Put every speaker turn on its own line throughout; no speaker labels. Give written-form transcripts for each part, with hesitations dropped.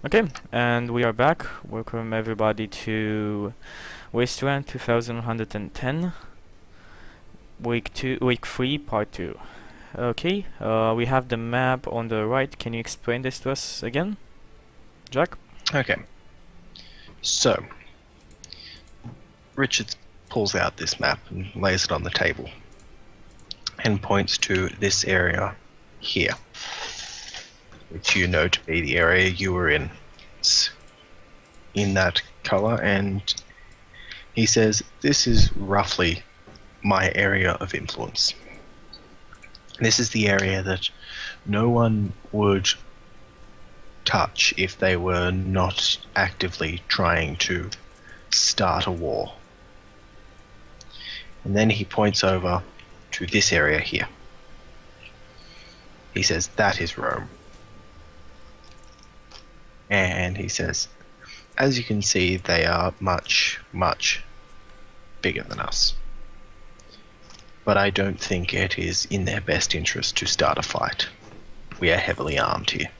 Okay, and we are back. Welcome everybody to Wasteland 2110, week 3, part 2. Okay, we have the map on the right. Can you explain this to us again, Jack?
Okay. So, Richard pulls out this map and lays it on the table and points to this area here, which you know to be the area you were in. It's in that color, and he says, this is roughly my area of influence. This is the area that no one would touch if they were not actively trying to start a war. And then he points over to this area here. He says, that is Rome. And he says, as you can see, they are much, much bigger than us. But I don't think it is in their best interest to start a fight. We are heavily armed here.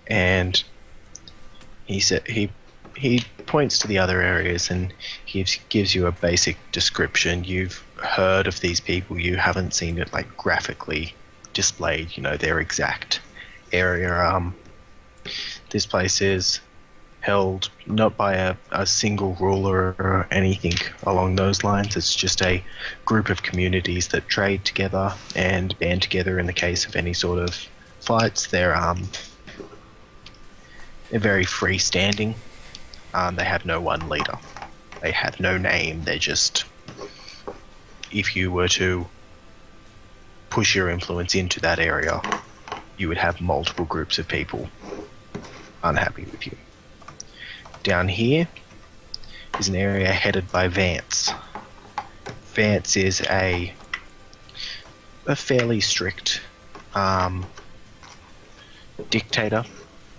And he said he points to the other areas and gives you a basic description. You've heard of these people, you haven't seen it like graphically displayed, you know, their exact area. This place is held not by a single ruler or anything along those lines. It's just a group of communities that trade together and band together in the case of any sort of fights. They're very freestanding. They have no one leader. They have no name. They're just, if you were to push your influence into that area, you would have multiple groups of people unhappy with you. Down here is an area headed by Vance. Vance is a fairly strict dictator.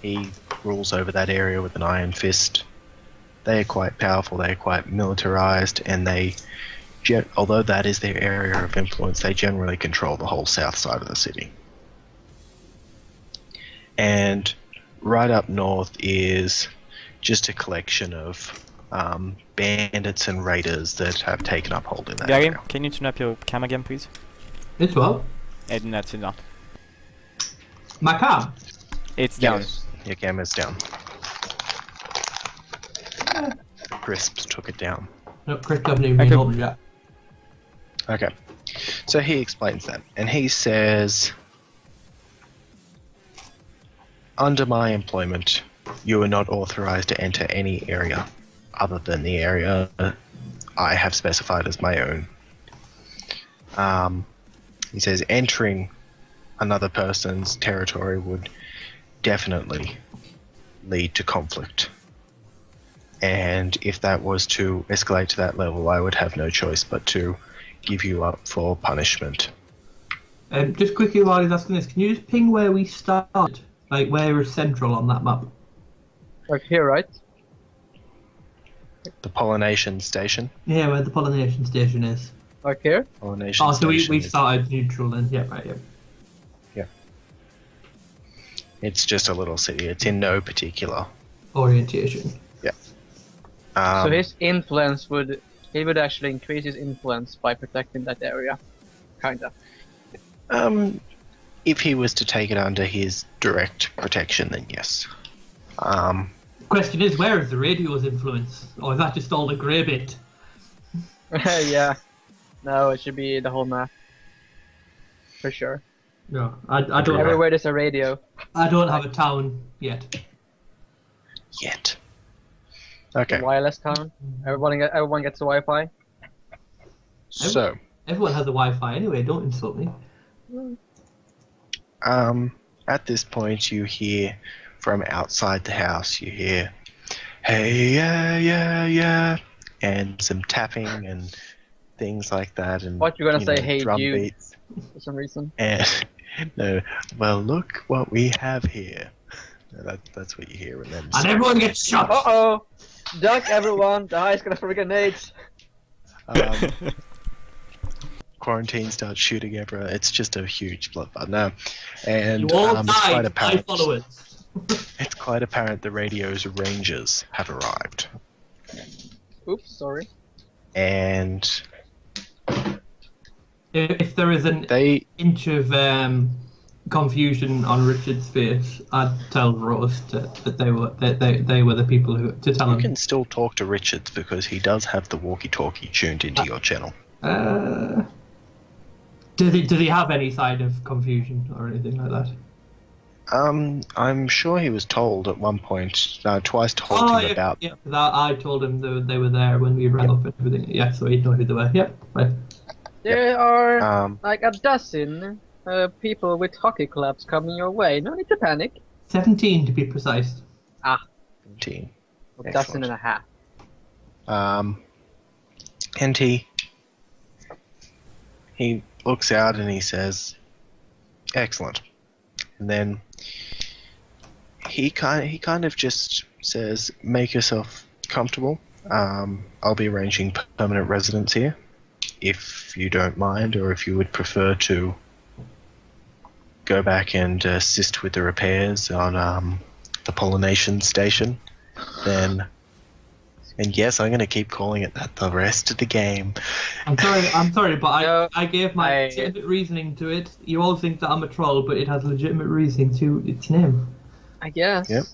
He rules over that area with an iron fist. They are quite powerful, they are quite militarized, and although that is their area of influence, they generally control the whole south side of the city. And right up north is just a collection of bandits and raiders that have taken up hold in that area.
Can you turn up your cam again, please?
It's what?
And that's it now.
My cam?
It's down.
Yes, your camera's down. Crisps took it down.
No, Crisp hasn't even been opened yet.
Okay. So he explains that, and he says, under my employment, you are not authorized to enter any area other than the area I have specified as my own. He says entering another person's territory would definitely lead to conflict. And if that was to escalate to that level, I would have no choice but to give you up for punishment.
Just quickly while he's asking this, can you just ping where we started? Like, where is central on that map?
Like here, right?
The pollination station.
Yeah, where the pollination station is.
Like here?
Pollination
Oh, so we
station
started neutral then. Yeah, right, yeah.
It's just a little city. It's in no particular
Orientation.
So his influence would actually increase his influence by protecting that area. Kinda.
If he was to take it under his direct protection, then yes.
Question is, where is the radio's influence? Or is that just all the grey bit?
Yeah. No, it should be the whole map. For sure.
No, I don't.
Everywhere there's a radio.
I don't have a town yet.
Yet. Okay.
Wireless town. Everyone gets the Wi-Fi.
So,
Everyone has a Wi-Fi anyway. Don't insult me.
at this point, you hear from outside the house. You hear, "Hey, yeah, yeah, yeah," and some tapping and things like that. And
What you're gonna say? Hey,
drum
you.
beats.
For some reason.
And no, well, look what we have here. No, that's what you hear, and then.
And everyone gets shot.
Uh-oh! Duck, everyone! The high's gonna throw grenades!
Quarantine starts shooting everyone. It's just a huge bloodbath now, and
You all
it's
died,
quite
my
apparent.
followers.
It's quite apparent the radio's rangers have arrived.
Oops, sorry.
And
If there is an
they
inch of confusion on Richard's face, I'd tell Rose that they were the people who to tell
you
him.
can still talk to Richards because he does have the walkie-talkie tuned into your channel.
Did he have any sign of confusion or anything like that?
I'm sure he was told at one point, twice told him about.
Yeah, I told him they were there when we ran up and everything. Yeah, so he'd know who they were. Yep, right.
There are like a dozen people with hockey clubs coming your way. No need to panic.
17 to be precise.
17.
A dozen and a half.
And he looks out and he says, "Excellent." And then he kind of just says, "Make yourself comfortable. I'll be arranging permanent residence here, if you don't mind, or if you would prefer to go back and assist with the repairs on the pollination station, then." And yes, I'm going to keep calling it that the rest of the game.
I'm sorry, but
No,
I gave my legitimate reasoning to it. You all think that I'm a troll, but it has legitimate reasoning to its name.
I guess.
Yep.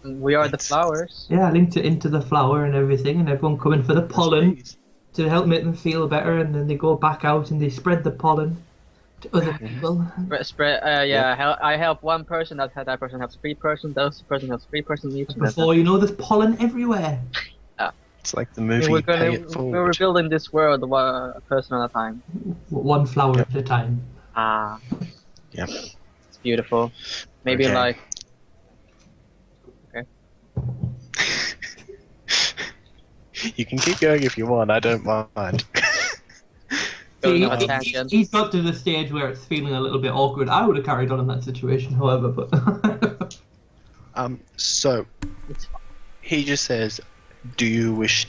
We are the flowers.
Yeah, I linked it into the flower and everything, and everyone coming for the pollen to help make them feel better, and then they go back out and they spread the pollen to other people.
I help one person, that person helps 3 person, those person helps 3 person each.
Before you know, there's pollen everywhere.
It's like the movie Pay It Forward.
We're rebuilding this world one person at a time.
One flower at a time.
Yep.
It's beautiful. Maybe
Okay.
like... Okay.
You can keep going if you want, I don't mind.
Going on a tangent.
He's got to the stage where it's feeling a little bit awkward. I would have carried on in that situation, however, but...
So,
It's fine.
he just says, do you wish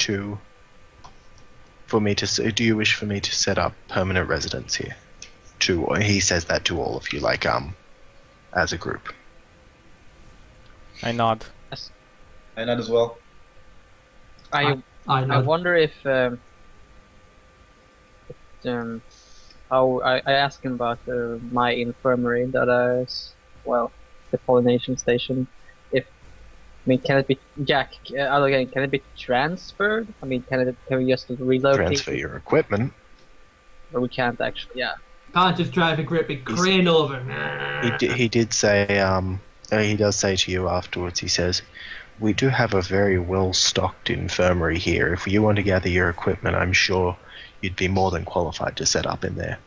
for me to set up permanent residence here? He says that to all of you, like, as a group.
I nod.
I nod as well.
I
know.
wonder if how I asked him about my infirmary that the pollination station. Can it be Jack? Again, can it be transferred? I mean, can we just relocate?
Transfer your equipment.
Or we can't actually? Yeah.
Can't just drive a great big crane over.
He did say, he does say to you afterwards, he says, "We do have a very well-stocked infirmary here. If you want to gather your equipment, I'm sure you'd be more than qualified to set up in there.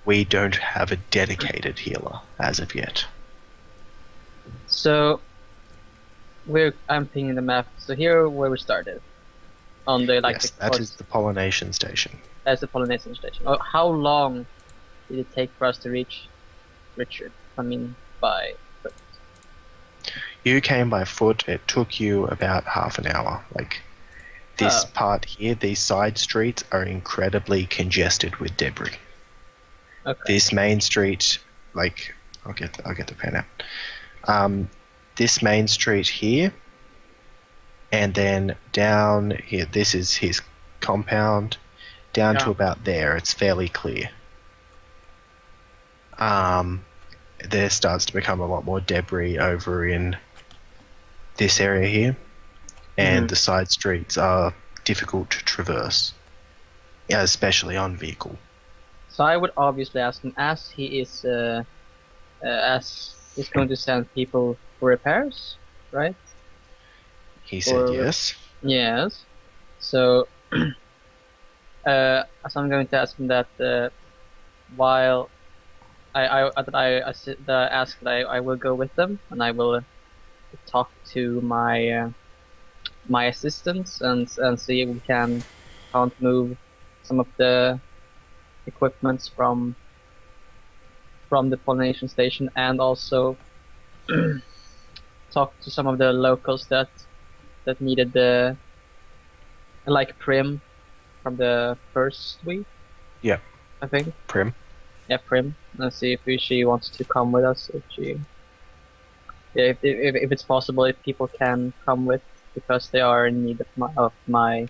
We don't have a dedicated healer as of yet."
So, I'm pinging the map. So here where we started, on the
Yes, that is the pollination station.
That's the pollination station. Oh, how long did it take for us to reach Richard? I mean, by foot.
You came by foot. It took you about half an hour. Like, this part here, these side streets are incredibly congested with debris.
Okay.
This main street, like, I'll get the pen out. This main street here, and then down here, this is his compound, down to about there, it's fairly clear. There starts to become a lot more debris over in this area here, and the side streets are difficult to traverse, especially on vehicle.
So I would obviously ask him, as he is going to send people for repairs, right?
He said yes.
Yes. So, so I'm going to ask him that while I ask that I will go with them, and I will talk to my my assistants and see if we can't move some of the equipments from the pollination station, and also talk to some of the locals that needed the like Prim from the first week.
Yeah.
I think.
Prim.
Yeah, Prim. Let's see if she wants to come with us. If she Yeah, if it's possible, if people can come with, because they are in need of my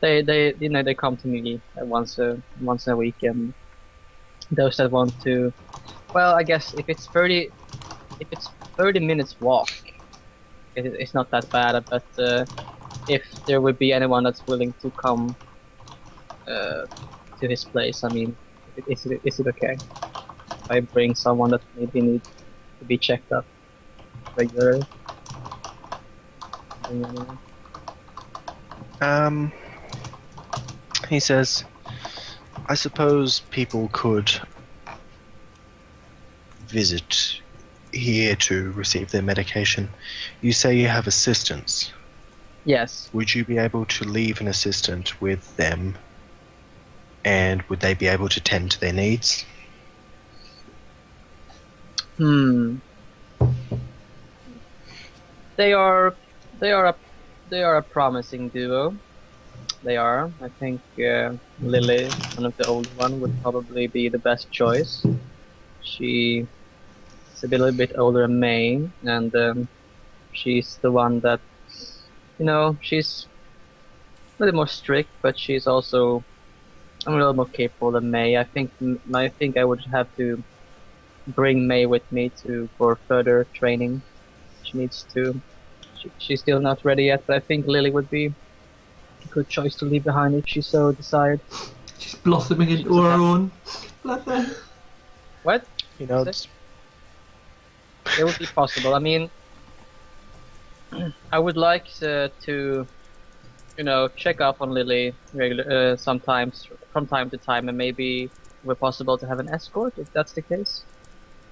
they they come to me once a week, and those that want to, well, I guess if it's 30 minutes walk, it's not that bad, but if there would be anyone that's willing to come to his place, I mean, is it okay if I bring someone that maybe needs to be checked up regularly?
He says, I suppose people could visit here to receive their medication. You say you have assistants.
Yes.
Would you be able to leave an assistant with them, and would they be able to tend to their needs?
They are a promising duo. They are. I think Lily, one of the old one, would probably be the best choice. She is a little bit older than May, and she's the one that, she's a little more strict, but she's also a little more capable than May. I think I would have to bring May with me for further training. She needs to. She's still not ready yet, but I think Lily would be a good choice to leave behind if she so decide.
She's blossoming into her own. Bless her.
What?
He nods.
It would be possible. I mean, I would like to, check up on Lily sometimes from time to time, and maybe it would be possible to have an escort if that's the case.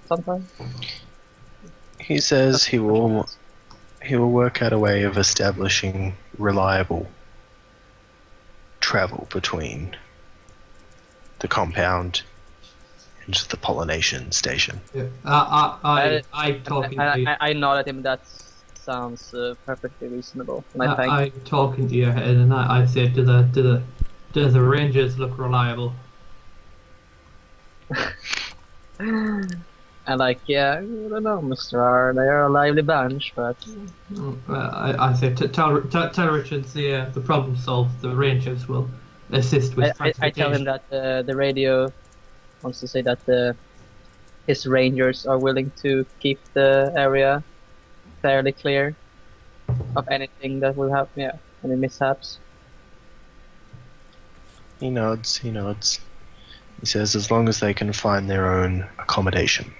Sometime.
He says he will work out a way of establishing reliable travel between the compound and the pollination station.
Yeah. I talking to you.
I nod at him. That sounds perfectly reasonable. And I think
I'm talking to your head, and I said, do the Rangers look reliable?
And yeah, I don't know, Mr. R. They are a lively bunch, but
I said, tell Richards the problem solved. The Rangers will assist with
I tell him that the radio wants to say that his Rangers are willing to keep the area fairly clear of anything that will happen. Yeah, any mishaps.
He nods. He says as long as they can find their own accommodation.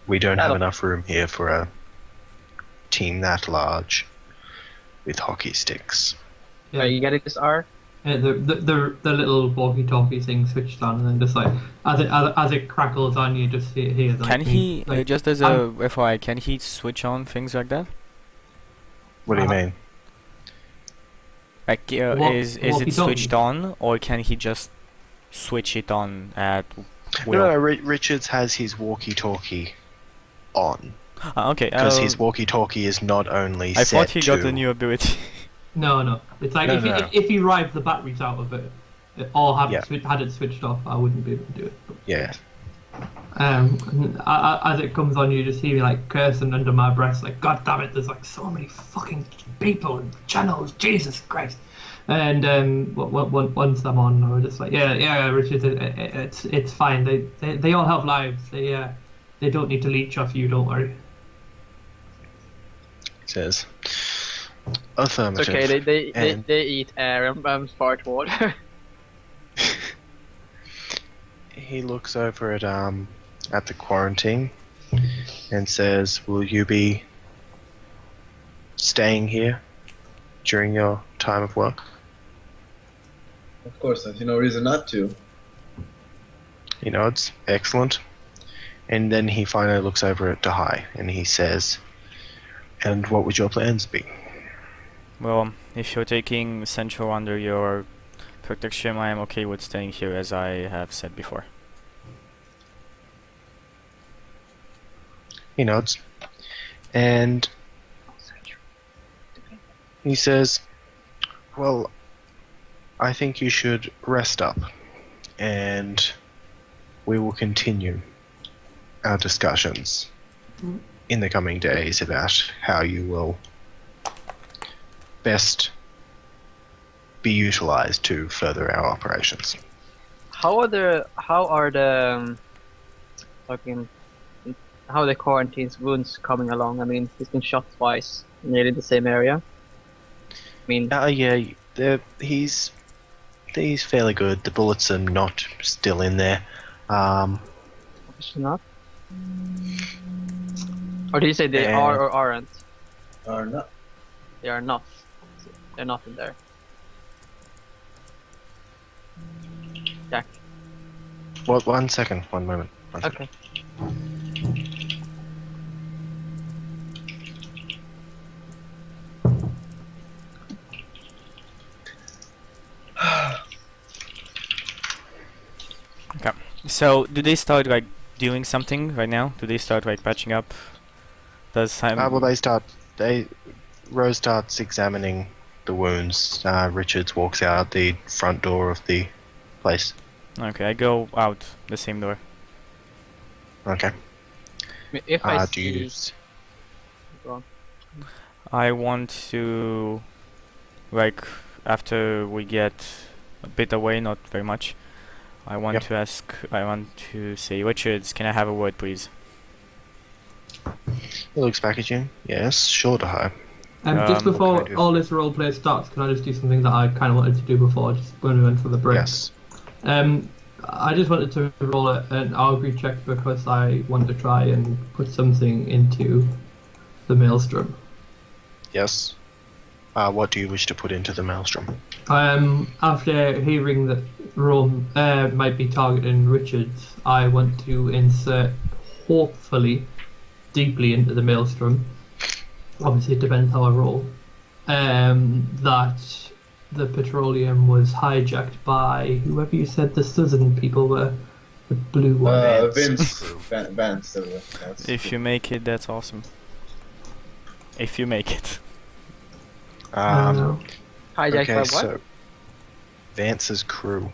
We don't have enough room here for a team that large with hockey sticks.
Yeah.
Are you getting this, R?
The little walkie-talkie thing switched on, and then just like as it crackles on, you just hear like.
Can he just as a FYI? Can he switch on things like that?
What do you mean?
Like, is it switched on, or can he just switch it on at will?
No, Richards has his walkie-talkie on.
Okay.
Because his walkie-talkie is not only
I
set
thought he got
to-
a new ability.
No. It's like if he rived the batteries out of it, or had it switched off, I wouldn't be able to do it.
Yeah.
As it comes on, you just hear me like cursing under my breath, like, God damn it! There's like so many fucking people and channels, Jesus Christ! And once I'm on, I'm just like, yeah, Richard, it's fine. They all have lives. They don't need to leech off you. Don't worry.
He says, affirmative.
It's okay. They eat air and fart water.
He looks over at the quarantine and says, will you be staying here during your time of work?
Of course, I see no reason not to.
He nods. Excellent. And then he finally looks over at Dahai and he says, and what would your plans be?
Well, if you're taking Central under your protection, I am okay with staying here, as I have said before.
He nods. And he says, well, I think you should rest up, and we will continue our discussions in the coming days about how you will best be utilized to further our operations.
How are the fucking how are the quarantine's wounds coming along? I mean, he's been shot twice, nearly the same area. I mean,
Yeah, he's fairly good. The bullets are not still in there.
obviously not. Or do you say they
Yeah.
are or aren't?
Or not.
They are not. They're not in there. Jack.
What? 1 second. 1 moment. 1 second.
Okay.
So, do they start like doing something right now? Do they start like patching up? Does Simon?
Rose starts examining the wounds. Richards walks out the front door of the place.
Okay, I go out the same door.
Okay.
I mean, if I
Do
see,
you s-
go on.
I want to, like, after we get a bit away, not very much. I want to say, Richards, can I have a word, please?
He looks back at you. Yes, sure, Dahai.
Just
what
before
can I do?
all this roleplay starts, can I just do something that I kind of wanted to do before, just when we went for the break?
Yes.
I just wanted to roll an augury check because I want to try and put something into the maelstrom.
Yes. What do you wish to put into the maelstrom?
After hearing that Rome might be targeting Richards, I want to insert, hopefully, deeply into the maelstrom. Obviously, it depends how I roll. That the petroleum was hijacked by whoever you said the southern people were, the blue one.
Vince. Vance.
If you make it, that's awesome. If you make it.
Uh,
Hijacked
Okay,
by what?
so Vance's crew.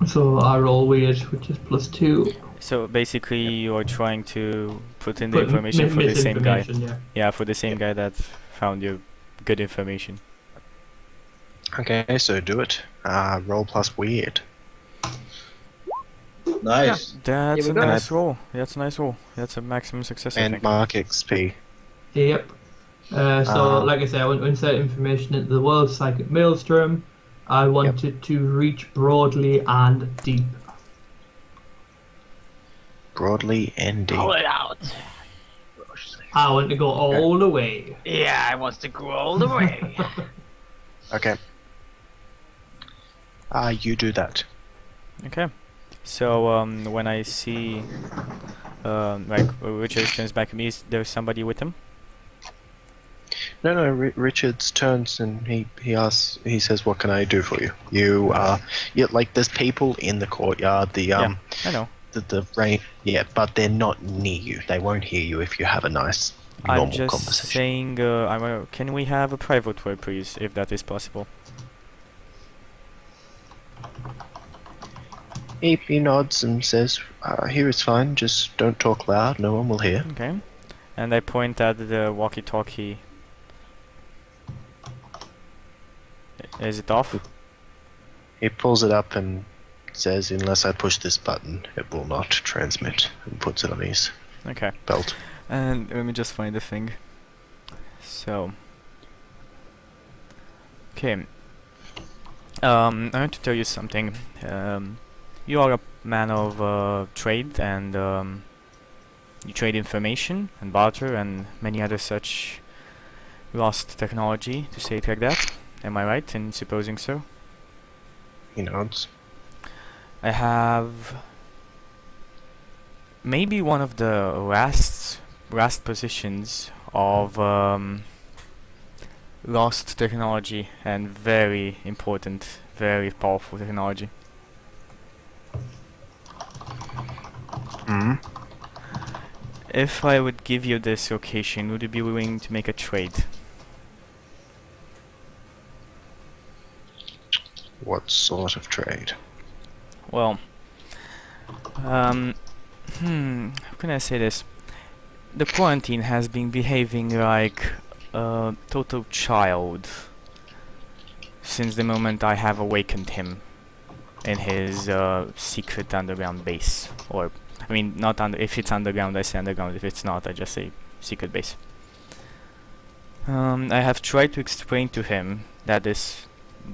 so I roll weird, which is +2.
So basically, you are trying to put in the
Put
information for the same guy.
misinformation, yeah.
Yeah, for the same guy that found your good information.
Okay, so do it. Roll plus weird.
Nice.
That's
we
a
go.
nice roll. That's a nice roll. That's a maximum success, I
And
think.
mark XP.
Yep. So,
Um,
like I said, I want to insert information into the world psychic maelstrom. I wanted to reach broadly and deep.
Broadly and deep.
Pull it out.
I want to go all the way.
Yeah, I wants to go all the way.
Okay. You do that.
Okay. So when I see like Richard turns back at me, is there somebody with him?
No, Richards turns and he asks. He says, "What can I do for you?" Like there's people in the courtyard.
I know.
The rain. Yeah, but they're not near you. They won't hear you if you have a nice normal
I'm just
conversation.
saying, can we have a private word, please, if that is possible?
He nods and says, "Here is fine. Just don't talk loud. No one will hear."
Okay. And I point at the walkie-talkie. Is it off?
He pulls it up and says, "Unless I push this button, it will not transmit," and puts it on his
Okay.
belt.
And let me just find the thing. So. Okay. I want to tell you something. You are a man of trade, and you trade information and barter and many other such lost technology, to say it like that. Am I right in supposing so?
He nods.
I have maybe one of the last positions of lost technology and very important, very powerful technology.
Hmm.
If I would give you this location, would you be willing to make a trade?
What sort of trade?
Well, How can I say this? The quarantine has been behaving like a total child since the moment I have awakened him in his secret underground base. Or, I mean, not under. If it's underground, I say underground. If it's not, I just say secret base. I have tried to explain to him that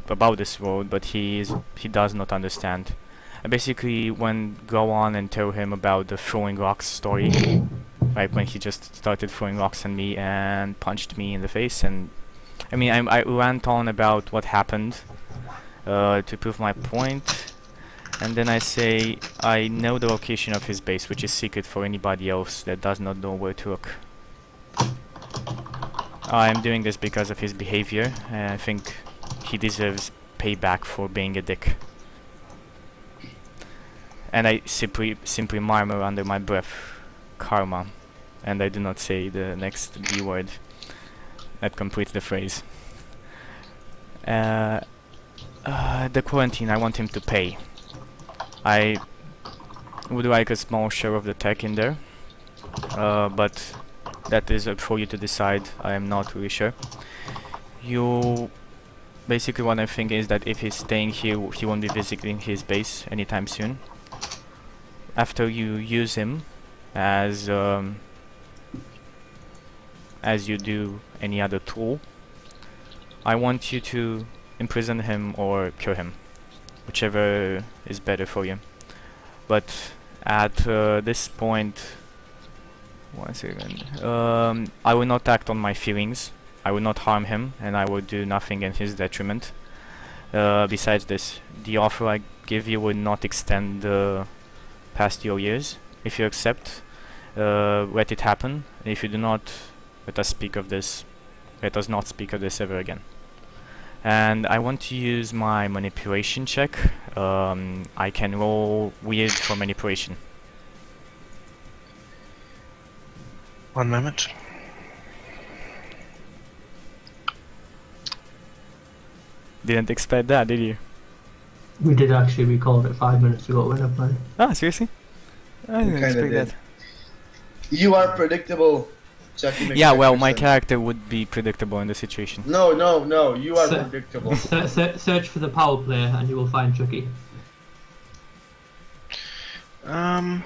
about this world, but he does not understand. I basically go on and tell him about the throwing rocks story, like when he just started throwing rocks at me and punched me in the face, and I mean I went on about what happened to prove my point, and then I say I know the location of his base, which is secret for anybody else that does not know where to look. I'm doing this because of his behavior, and I think he deserves payback for being a dick. And I simply murmur under my breath, karma, and I do not say the next B word that completes the phrase. The quarantine, I want him to pay. I would like a small share of the tech in there, but that is up for you to decide. I am not really sure. Basically what I'm thinking is that if he's staying here, he won't be visiting his base anytime soon. After you use him as you do any other tool, I want you to imprison him or kill him, whichever is better for you. But at this point, one second, I will not act on my feelings. I will not harm him, and I will do nothing in his detriment. Besides this, the offer I give you will not extend past your years. If you accept, let it happen. If you do not, let us not speak of this ever again. And I want to use my manipulation check. I can roll weird for manipulation.
One moment.
Didn't expect that, did you?
We did actually. We called it 5 minutes ago when I played.
Ah, seriously? I didn't
kinda
expect
did.
that.
You are predictable, Chucky
Yeah, well, my
McPherson.
character would be predictable in the situation.
No, you are
So-
predictable.
Search for the power player and you will find Chucky.
So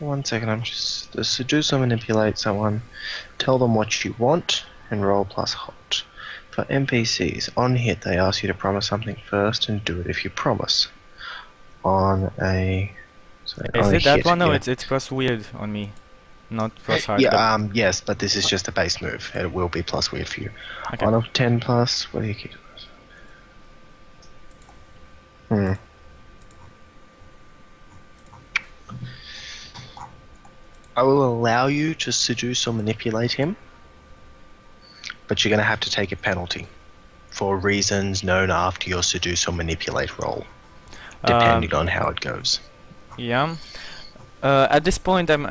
one second, I'm just the seduce or manipulate someone. Tell them what you want and roll plus hot. For NPCs, on hit they ask you to promise something first and do it if you promise. On a
Is it that
hit,
one? No,
yeah.
it's plus weird on me, not plus hard.
Yeah, yes, but this is just a base move. It will be plus weird for you.
Okay.
On a 10 plus, what do you keep? I will allow you to seduce or manipulate him, but you're going to have to take a penalty for reasons known after your seduce or manipulate roll, depending on how it goes.
Yeah. At this point, I'm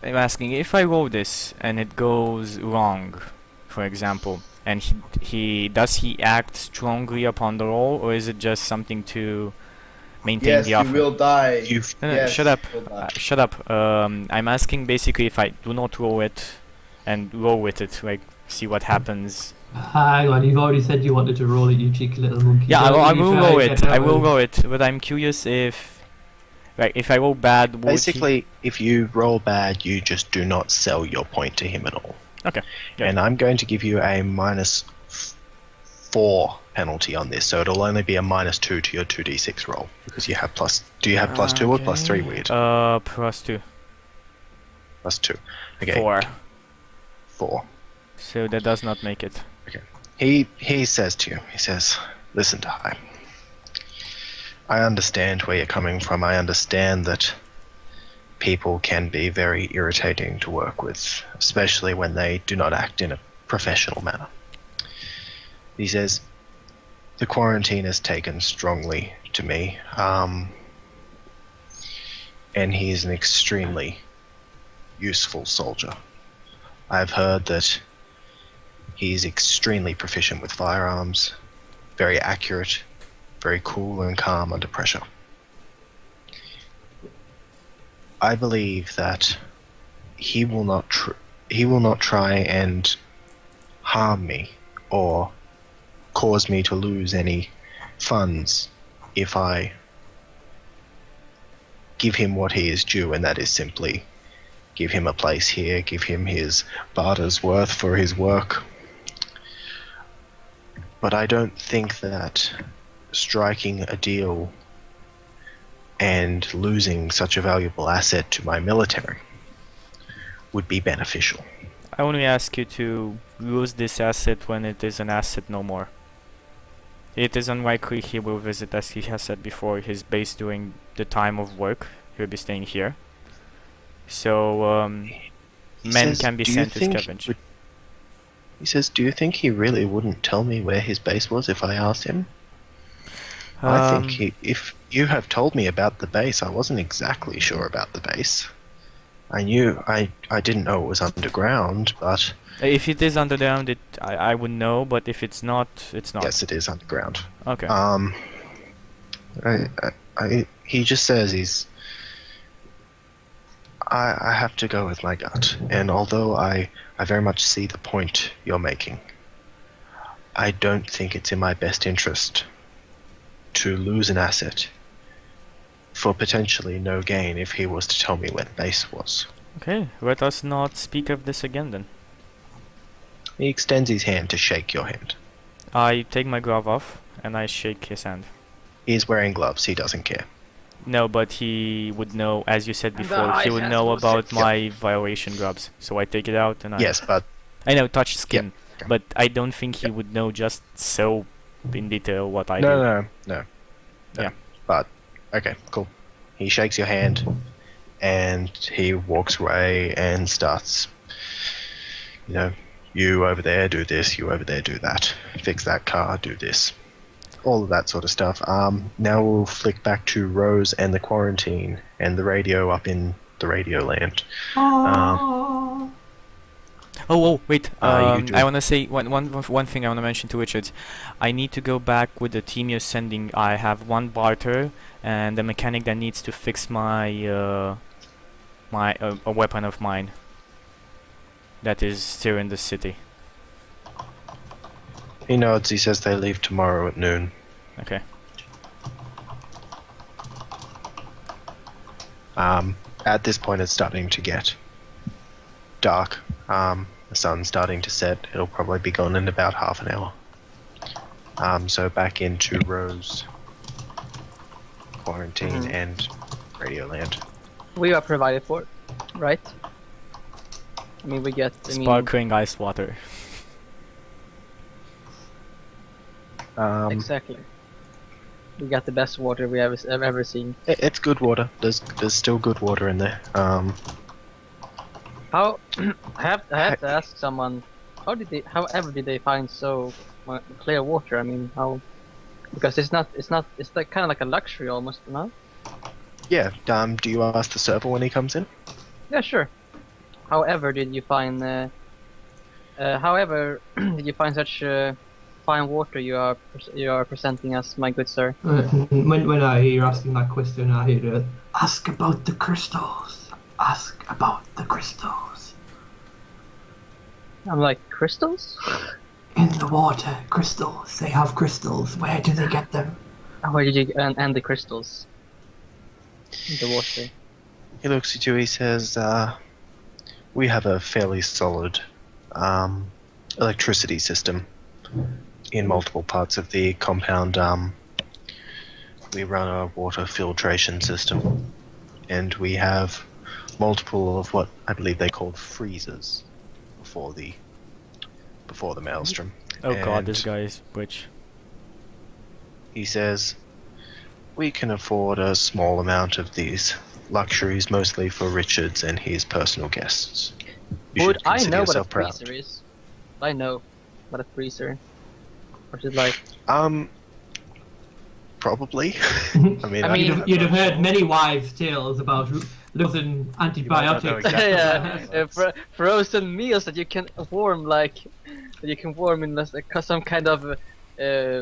asking if I roll this and it goes wrong, for example, and does he act strongly upon the roll, or is it just something to maintain
Yes,
the
you
offer?
will die.
You've
No,
Yes,
shut up.
you will die.
Shut up. I'm asking basically if I do not roll it and roll with it, like see what happens.
Hang on, you've already said you wanted to roll it, you cheeky little monkey.
Yeah, I
Don't
will
really try
roll
and
it.
get
I
out
will
of-
roll it, but I'm curious if, like, if I roll bad, would
basically, if you roll bad, you just do not sell your point to him at all.
Okay, good.
And I'm going to give you a -4 penalty on this, so it'll only be a -2 to your 2d6 roll because you have plus. Do you have +2 or +3 weird?
+2.
+2. Okay.
4.
4.
So that does not make it.
He says to you, he says, "Listen, Dai. I understand where you're coming from. I understand that people can be very irritating to work with, especially when they do not act in a professional manner." He says, "The quarantine has taken strongly to me, and he is an extremely useful soldier. I've heard that he's extremely proficient with firearms, very accurate, very cool and calm under pressure. I believe that he will not try and harm me or cause me to lose any funds if I give him what he is due, and that is simply give him a place here, give him his barter's worth for his work. But I don't think that striking a deal and losing such a valuable asset to my military would be beneficial.
I only ask you to use this asset when it is an asset no more. It is unlikely he will visit, as he has said before, his base during the time of work. He'll be staying here. So,
He
men
says,
can be
"Do you
sent to
think he
scavenge.
would-" He says, "Do you think he really wouldn't tell me where his base was if I asked him?" I think if you have told me about the base, I wasn't exactly sure about the base. I knew I didn't know it was underground, but
If it is underground, I would know, but if it's not, it's not.
yes, it is underground.
Okay.
He just says he's. I have to go with my gut, and although I very much see the point you're making, I don't think it's in my best interest to lose an asset for potentially no gain if he was to tell me where the base was.
Okay, let us not speak of this again then.
He extends his hand to shake your hand.
I take my glove off and I shake his hand.
He's wearing gloves, he doesn't care.
No, but he would know, as you said
And the
before, he
high
would
hat
know
was
about
it.
my violation gloves. So I take it out and I...
Yes, but
I know, touch skin.
Okay.
But I don't think he would know just so in detail what I do.
no.
Yeah.
But okay, cool. He shakes your hand, and he walks away and starts. You over there do this. You over there do that. Fix that car. Do this. All of that sort of stuff. Now we'll flick back to Rose and the quarantine and the radio up in the radio land.
Oh, wait.
You do.
I want to say one thing I want to mention to Richard. I need to go back with the team you're sending. I have one barter and a mechanic that needs to fix my a weapon of mine that is still in the city.
He nods. He says they leave tomorrow at noon.
Okay.
At this point, it's starting to get dark. The sun's starting to set. It'll probably be gone in about half an hour. So back into Rose, quarantine, and Radioland.
We are provided for, right? I mean, we get.
Sparkling ice water.
Exactly. We got the best water we have ever seen.
It's good water. There's still good water in there.
How I have to ask someone. However did they find so clear water? I mean, how? Because it's like kind of like a luxury almost, no?
Yeah. Do you ask the server when he comes in?
Yeah, sure. However, did you find? However, did you find such fine water you are presenting us, my good sir?
When I hear you asking that question, I hear ask about the crystals. Ask about the crystals.
I'm like, crystals?
In the water, crystals. They have crystals. Where do they get them?
Where did you and the crystals? In the water.
He looks at you. He says, "We have a fairly solid electricity system in multiple parts of the compound. We run a water filtration system, and we have multiple of what I believe they called freezers before the maelstrom."
Oh god,
And
this guy is witch.
he says, "We can afford a small amount of these luxuries, mostly for Richards and his personal guests. You
Would
should
I
consider
know what a
yourself proud."
freezer is? I know what a freezer. What is it like?
Probably. I mean,
I mean,
You'd have heard many wives' tales about losing antibiotics.
exactly.
Yeah, frozen meals that you can warm in like some kind of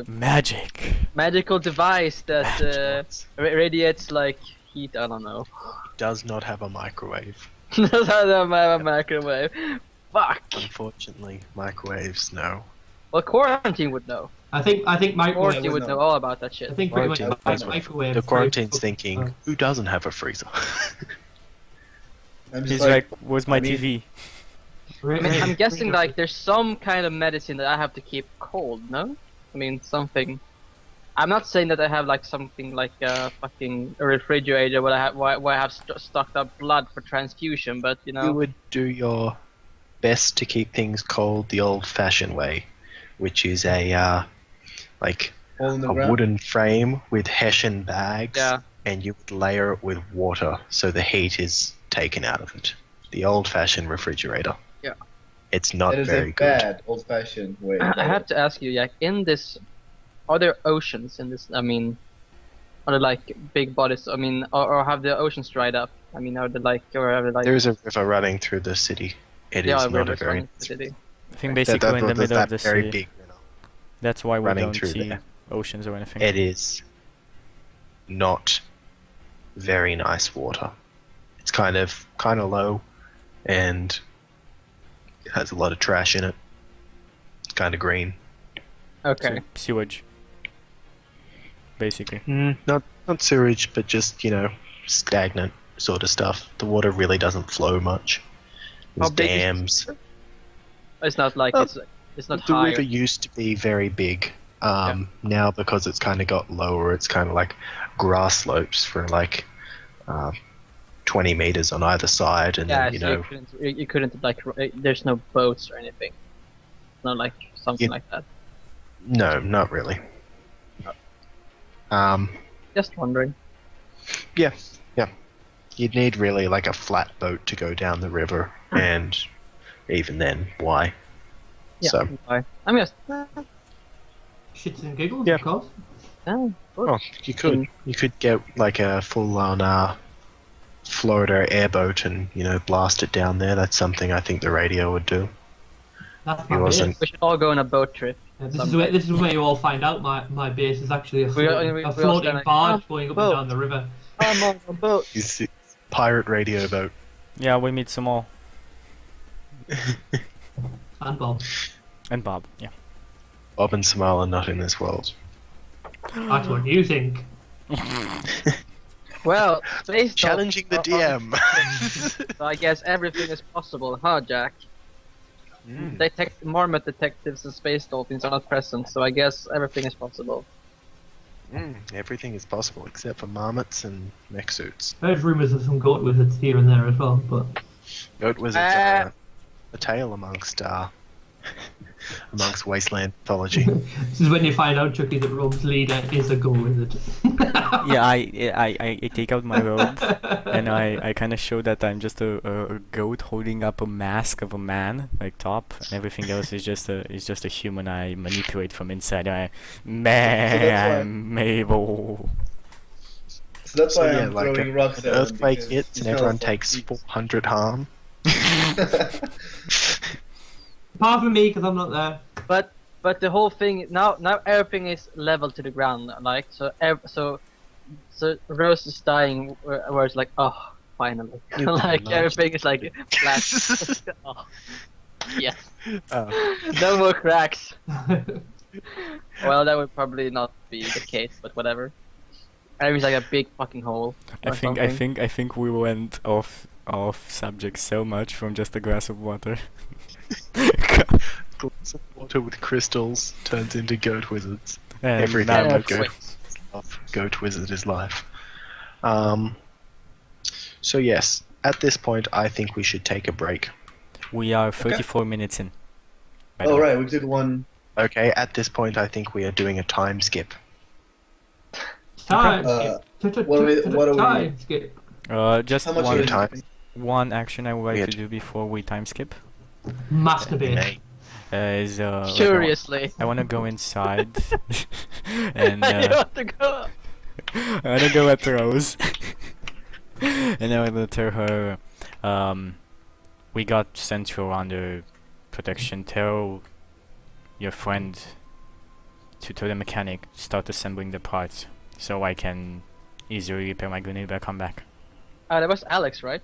Magic.
magical device that radiates like heat. I don't know.
does not have a microwave.
Does I have a microwave? Fuck.
Unfortunately, microwaves, no.
Well, quarantine would know.
I think microwave.
Quarantine would
no.
know all about that shit.
I think pretty much
Quarantine,
that's what-
microwave.
The
is very
quarantine's
fucking-
thinking, who doesn't have a freezer?
I'm just
He's like, where's my
I mean-
TV?
I mean, I'm guessing like there's some kind of medicine that I have to keep cold, no? I mean, something. I'm not saying that I have like something like a fucking refrigerator where I have stocked up blood for transfusion, but you know.
You would do your best to keep things cold the old-fashioned way, which is a like
hole in the
a
ground.
wooden frame with hessian bags,
Yeah.
and you would layer it with water so the heat is taken out of it. The old-fashioned refrigerator.
Yeah.
It's not
That is
very
a
good.
bad old-fashioned way.
I have to ask you, Jack, in this, are there oceans in this? I mean, are there like big bodies? I mean, or have the oceans dried up? I mean, are they like, or are they like?
There is a river running through the city. It is
yeah,
not a
rivers
very
running through the city.
I think
that-
basically in the
that-
middle
that
of the
very
city.
big river.
That's why we
running
don't
through
see
there.
oceans or anything.
It is not very nice water. It's kind of low, and it has a lot of trash in it. It's kind of green.
Okay.
So, sewage. Basically.
Not sewage, but just stagnant sort of stuff. The water really doesn't flow much. There's
How big is the
dams.
It's not like
Oh,
it's not
The
high.
river used to be very big. Now because it's kind of got lower, it's kind of like grass slopes for like 20 meters on either side, and
Yeah,
then
so you couldn't like. There's no boats or anything. Not like something
You-
like that.
no, not really.
Just wondering.
You'd need really like a flat boat to go down the river, and even then, why?
Yeah.
So,
Why? I'm just.
Shits and giggles,
Yeah.
of course.
Oh,
oh, you could get like a full-on Florida airboat and blast it down there. That's something I think the radio would do.
That's
He
my base.
wasn't-
we should all go on a boat trip.
Yeah, this is where you all find out my base is actually a
we
floating
all
barge
stand
going up
boat.
and down the river.
I'm on a boat.
It's a pirate radio boat.
Yeah, we meet some more.
And Bob.
And Bob, yeah.
Bob and Samal are not in this world.
That's what you think.
Well, based
Challenging the DM.
So I guess everything is possible, huh, Jack? Marmot detectives and space dolphins are not present, so I guess everything is possible.
Everything is possible except for marmots and mech suits.
There's rumours of some goat wizards here and there as well, but
Goat wizards are a tale amongst wasteland mythology.
this is when you find out, Chucky, that Rome's leader is a goat wizard.
Yeah, I take out my robe and I kind of show that I'm just a goat holding up a mask of a man, like top, and everything else is just a human I manipulate from inside. I'm Mabel.
So that's
So
why
yeah,
I'm
like
throwing rocks
an
at them,
earthquake
because
hits
you
and everyone
smell
takes
like
400 harm.
Apart from me, because I'm not there.
But the whole thing now everything is level to the ground, like so Rose is dying where it's like, oh, finally,
You
like
love
everything is like flat. Oh, yes,
Oh.
no more cracks. Well, that would probably not be the case, but whatever. Everything's like a big fucking hole.
I
or
think
something.
we went off subject so much from just a glass of water.
Glass of water with crystals turns into goat wizards.
And
Everything
now
Yeah,
about
it's-
goat wizard is life. So yes, at this point, I think we should take a break.
we are 34 minutes in. by the
Oh
way.
right, we took one.
Okay, at this point, I think we are doing a time skip.
Time
Uh,
skip.
what are we-
Time skip.
Just
How much
One
are
one
we
time.
skipping?
one action I would like
Weird.
to do before we time skip
Masturbate.
Nay.
is like,
Curiously.
I want to go inside and
You have to go.
I want to go at Rose and I want to tell her we got Central under protection. Tell your friend to tell the mechanic start assembling the parts so I can easily repair my grenade when I come back.
That was Alex, right?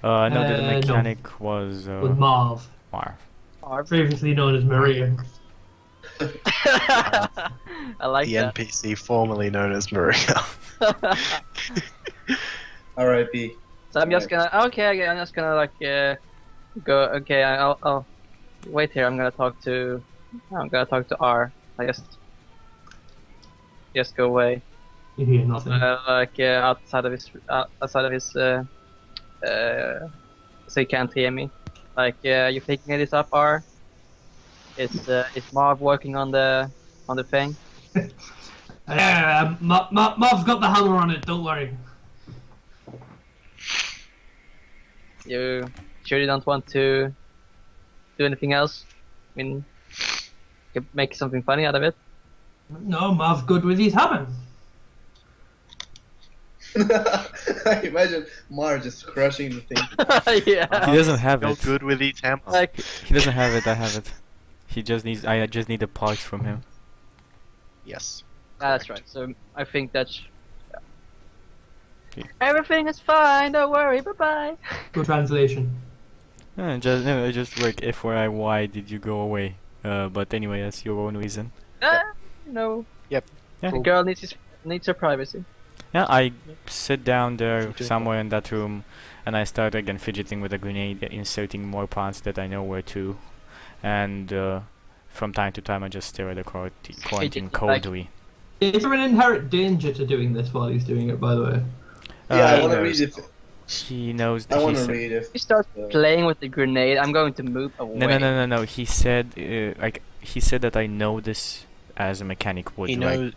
No, the
No.
mechanic was
With Marv,
Marv.
previously known as Maria.
I like
The
that.
NPC formerly known as Maria.
R.I.P.
So I'm just gonna I'm just gonna like go. Okay, I'll wait here. I'm gonna talk to R. I just go away.
You hear nothing.
Outside of his so he can't hear me. Like you picking this up, R? Is Marv working on the thing?
Marv's got the hammer on it. Don't worry.
You sure you don't want to do anything else? I mean, you could make something funny out of it.
No, Marv's good with his hammer.
Imagine Mar just crushing the thing.
Yeah.
He doesn't have
No
it.
good with his hammer.
Like
He doesn't have it. I have it. He just needs. I just need the parts from him.
Yes.
that's right. So I think that's.
Okay.
Everything is fine. Don't worry. Bye bye.
Good translation.
Just like FYI, why did you go away? But anyway, that's your own reason.
No.
Yep.
Yeah.
The girl needs her privacy.
Yeah, I sit down there
do.
somewhere in that room, and I start again fidgeting with a grenade, inserting more parts that I know where to, and from time to time I just stare at the quarantine
like-
coldly.
Is there an inherent danger to doing this while he's doing it, by the way?
Yeah, I
he
want to
knows-
read it.
He knows
I
that
want
he
to
said.
read it.
If he starts playing with the grenade, I'm going to move away.
No. He said, he said that I know this as a mechanic would.
He
right?
knows.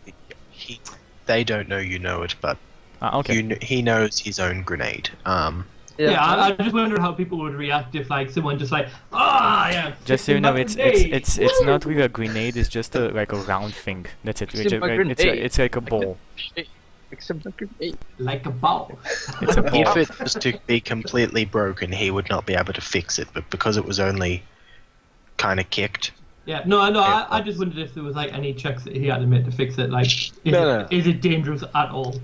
They don't know you know it, but
Okay.
he knows his own grenade.
Yeah, I just wonder how people would react if like someone just like, yeah.
Just so you know,
it's
it's not really a grenade. It's just like a round thing. That's it.
It's a grenade.
It's like a ball.
Except the grenade.
like a ball.
It's a ball.
If it was to be completely broken, he would not be able to fix it. But because it was only kind of kicked,
Yeah, no, I just wondered if there was like any checks that he had to make to fix it. Like,
No.
is it dangerous at all?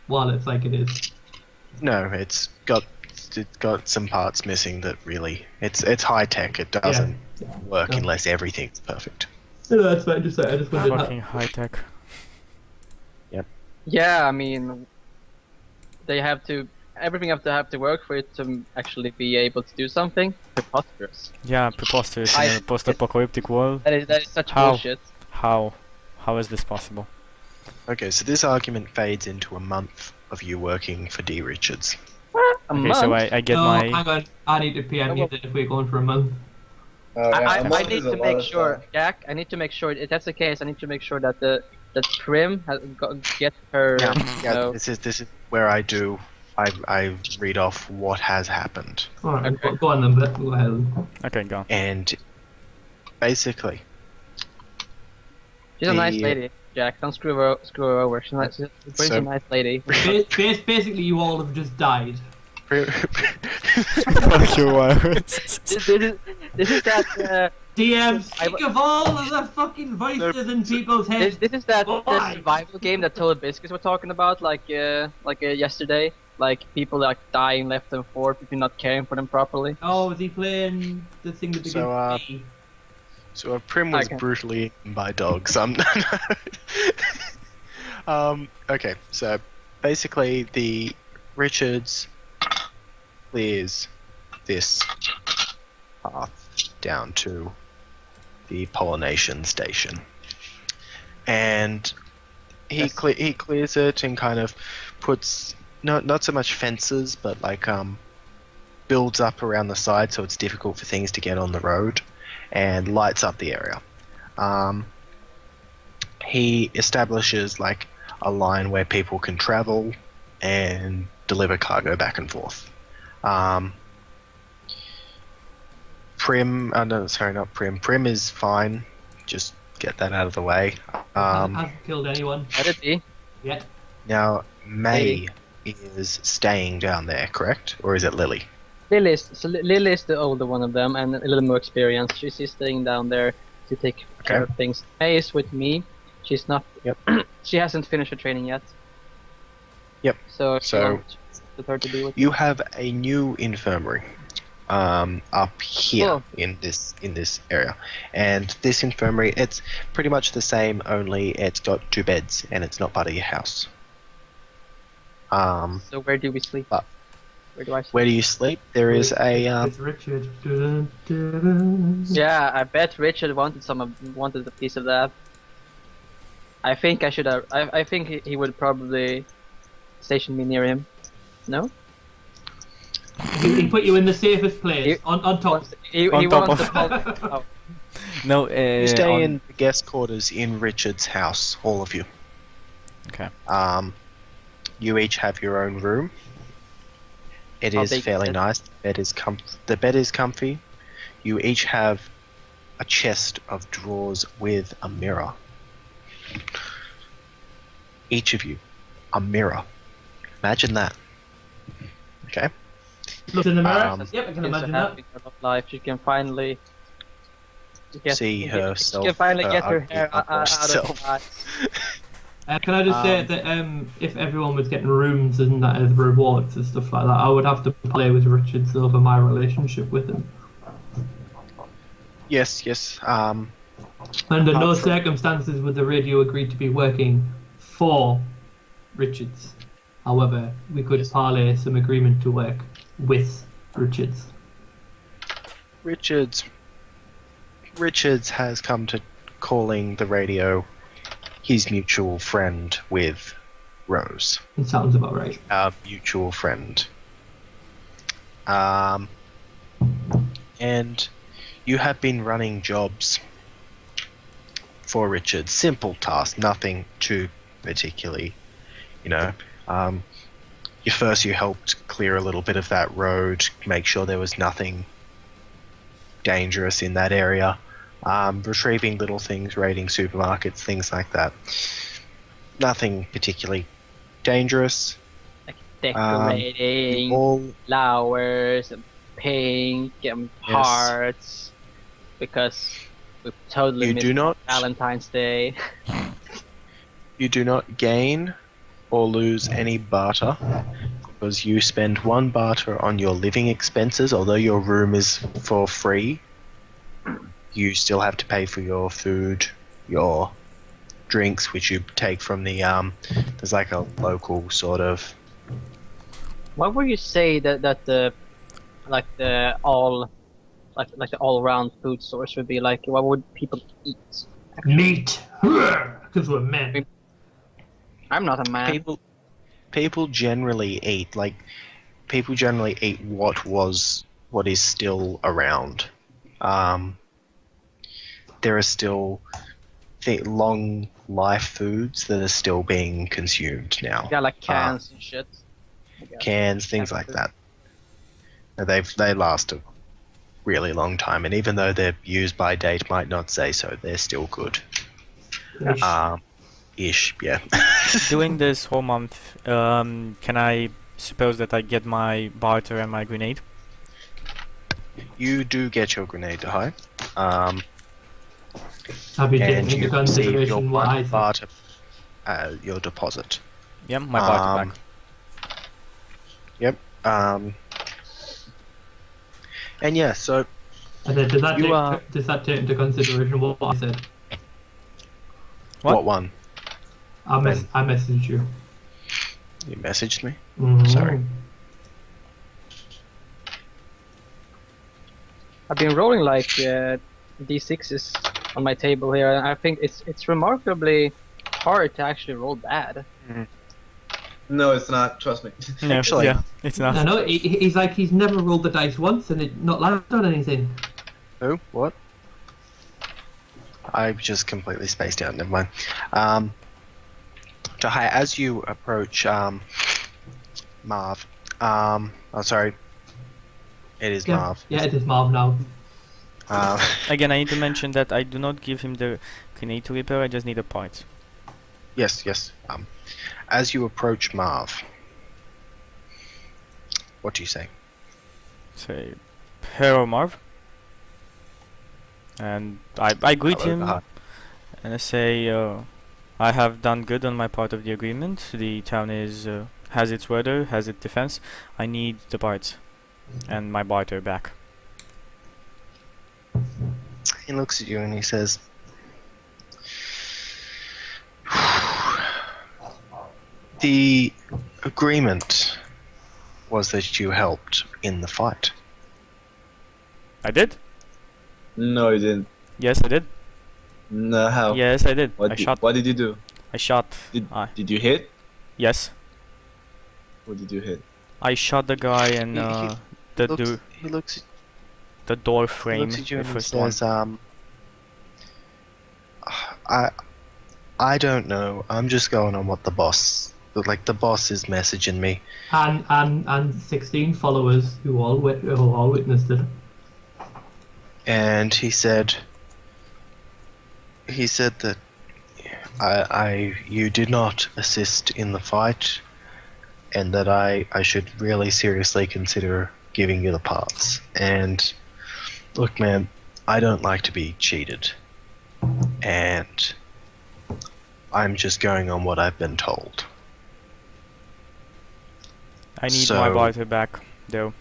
While it's like it is.
no, it's got some parts missing that really it's high tech. It doesn't work
Yeah.
unless everything's perfect.
No, that's fine. I just wondered.
Fucking high tech.
Yeah, I mean, they have to. Everything have to work for it to actually be able to do something. Preposterous.
Yeah, preposterous in a post-apocalyptic world.
That is such
How?
bullshit.
How is this possible?
Okay, so this argument fades into a month of you working for D. Richards.
Okay, so I get
No,
my.
hang on. I need to PM you then if we're going for a month.
I
A
need
month is a
to
lot
make
of
sure,
time.
Jack. I need to make sure if that's the case. I need to make sure that that Prim has get her.
Yeah,
no.
this is where I read off what has happened.
Alright,
Okay.
go on then, but go ahead.
Okay, go.
And
She's a nice
the-
lady, Jack. Don't screw her over. She's a nice lady.
Basically, you all have just died.
Fuck your virus.
This is that.
DM,
I-
think of all of the fucking voices in people's heads.
This is that
Why?
survival game that Total Biscuits were talking about, like yesterday. Like people like dying left and forth if you're not caring for them properly.
Oh, is he playing the thing that begins
So,
with B?
So Prim was
Okay.
brutally eaten by dogs. Okay, so basically the Richards clears this path down to the pollination station, and he
Yes.
he clears it and kind of puts not so much fences, but like builds up around the side so it's difficult for things to get on the road, and lights up the area. He establishes like a line where people can travel and deliver cargo back and forth. Prim, no, sorry, not Prim. Prim is fine. Just get that out of the way.
Hasn't killed anyone
Let it be.
yet.
Now, May is staying down there, correct? Or is it Lily?
Lily is the older one of them and a little more experienced. She's staying down there to take care of things. May is with me. She's not.
Yep.
She hasn't finished her training yet.
Yep.
So
So-
prefer to be with.
You have a new infirmary up here
Oh.
in this area, and this infirmary, it's pretty much the same, only it's got 2 beds and it's not part of your house.
So where do we sleep?
But-
Where do I sleep?
Where do you sleep? There is a
It's Richard. Dun, dun, dun.
Yeah, I bet Richard wanted a piece of that. I think I should have. I think he would probably station me near him. No?
He put you in the safest place,
He-
on top.
He
On top
wants
of-
the pulse. Oh,
No,
you stay
on-
in the guest quarters in Richard's house, all of you.
Okay.
You each have your own room. It
How
is
big is
fairly
it?
nice. The bed is comfy. You each have a chest of drawers with a mirror. Each of you, a mirror. Imagine that. Okay.
Looked in the mirror.
Um,
Yep, I can
she's
imagine
so
that.
happy in her life. She can finally
See herself.
She can finally get her
ugly
hair out of
herself.
her eyes.
Can I just say that if everyone was getting rooms and that as rewards and stuff like that, I would have to play with Richards over my relationship with him.
Yes.
Under no
True.
circumstances would the radio agree to be working for Richards. However, we could parlay some agreement to work with Richards.
Richards has come to calling the radio his mutual friend with Rose.
It sounds about right.
Our mutual friend. And you have been running jobs for Richard. Simple tasks, nothing too particularly, you helped clear a little bit of that road, make sure there was nothing dangerous in that area. Retrieving little things, raiding supermarkets, things like that. Nothing particularly dangerous.
Decorating,
All
flowers, and pink, and hearts. Because we totally
you
missed
do not
Valentine's Day.
you do not gain or lose any barter because you spend 1 barter on your living expenses. Although your room is for free, you still have to pay for your food, your drinks, which you take from the there's like a local sort of
What would you say that the all round food source would be like? What would people eat?
Meat! Because we're men.
I'm not a man.
people generally eat what is still around. There are still long life foods that are still being consumed now.
Yeah, like cans and shit.
Cans, things like that. They last a really long time, and even though their use by date might not say so, they're still good. Ish, yeah.
During this whole month, can I suppose that I get my barter and my grenade?
You do get your grenade to high.
Have you
And
taken into
you receive your
consideration what I said?
barter, your deposit.
Yeah, my barter
Um,
back.
Yep. And yeah, so
I said, does
you
that take into consideration what I said?
What?
what one?
I messaged you.
You messaged me?
Mhm.
Sorry.
I've been rolling like d6s on my table here, and I think it's remarkably hard to actually roll bad.
No, it's not. Trust me.
No,
actually-
yeah, it's not.
I know, he's like, he's never rolled the dice once and it not landed on anything.
Who? What? I just completely spaced out. Never mind. Tahai, as you approach Marv, oh sorry, it is
Yeah,
Marv.
yeah, it is Marv now.
Again, I need to mention that I do not give him the grenade to repair, I just need a part.
Yes. As you approach Marv, what do you say?
Say, hello Marv. And I greet
Hello,
him
Tahai.
and I say, I have done good on my part of the agreement. The town is has its weather, has its defense. I need the parts and my barter back.
He looks at you and he says, "The agreement was that you helped in the fight."
I did?
No, you didn't.
Yes, I did.
No, how?
Yes, I did.
What
I
did,
shot.
What did you do?
I shot.
Did you hit?
Yes,
What did you hit?
I shot the guy in the
He looks
door
He
frame.
looks at you
The
and he
first one.
says, I don't know. I'm just going on what the boss is messaging me.
And 16 followers who all witnessed it.
And he said that you did not assist in the fight, and that I should really seriously consider giving you the parts. And look, man, I don't like to be cheated, and I'm just going on what I've been told.
I need my
so-
barter back, though.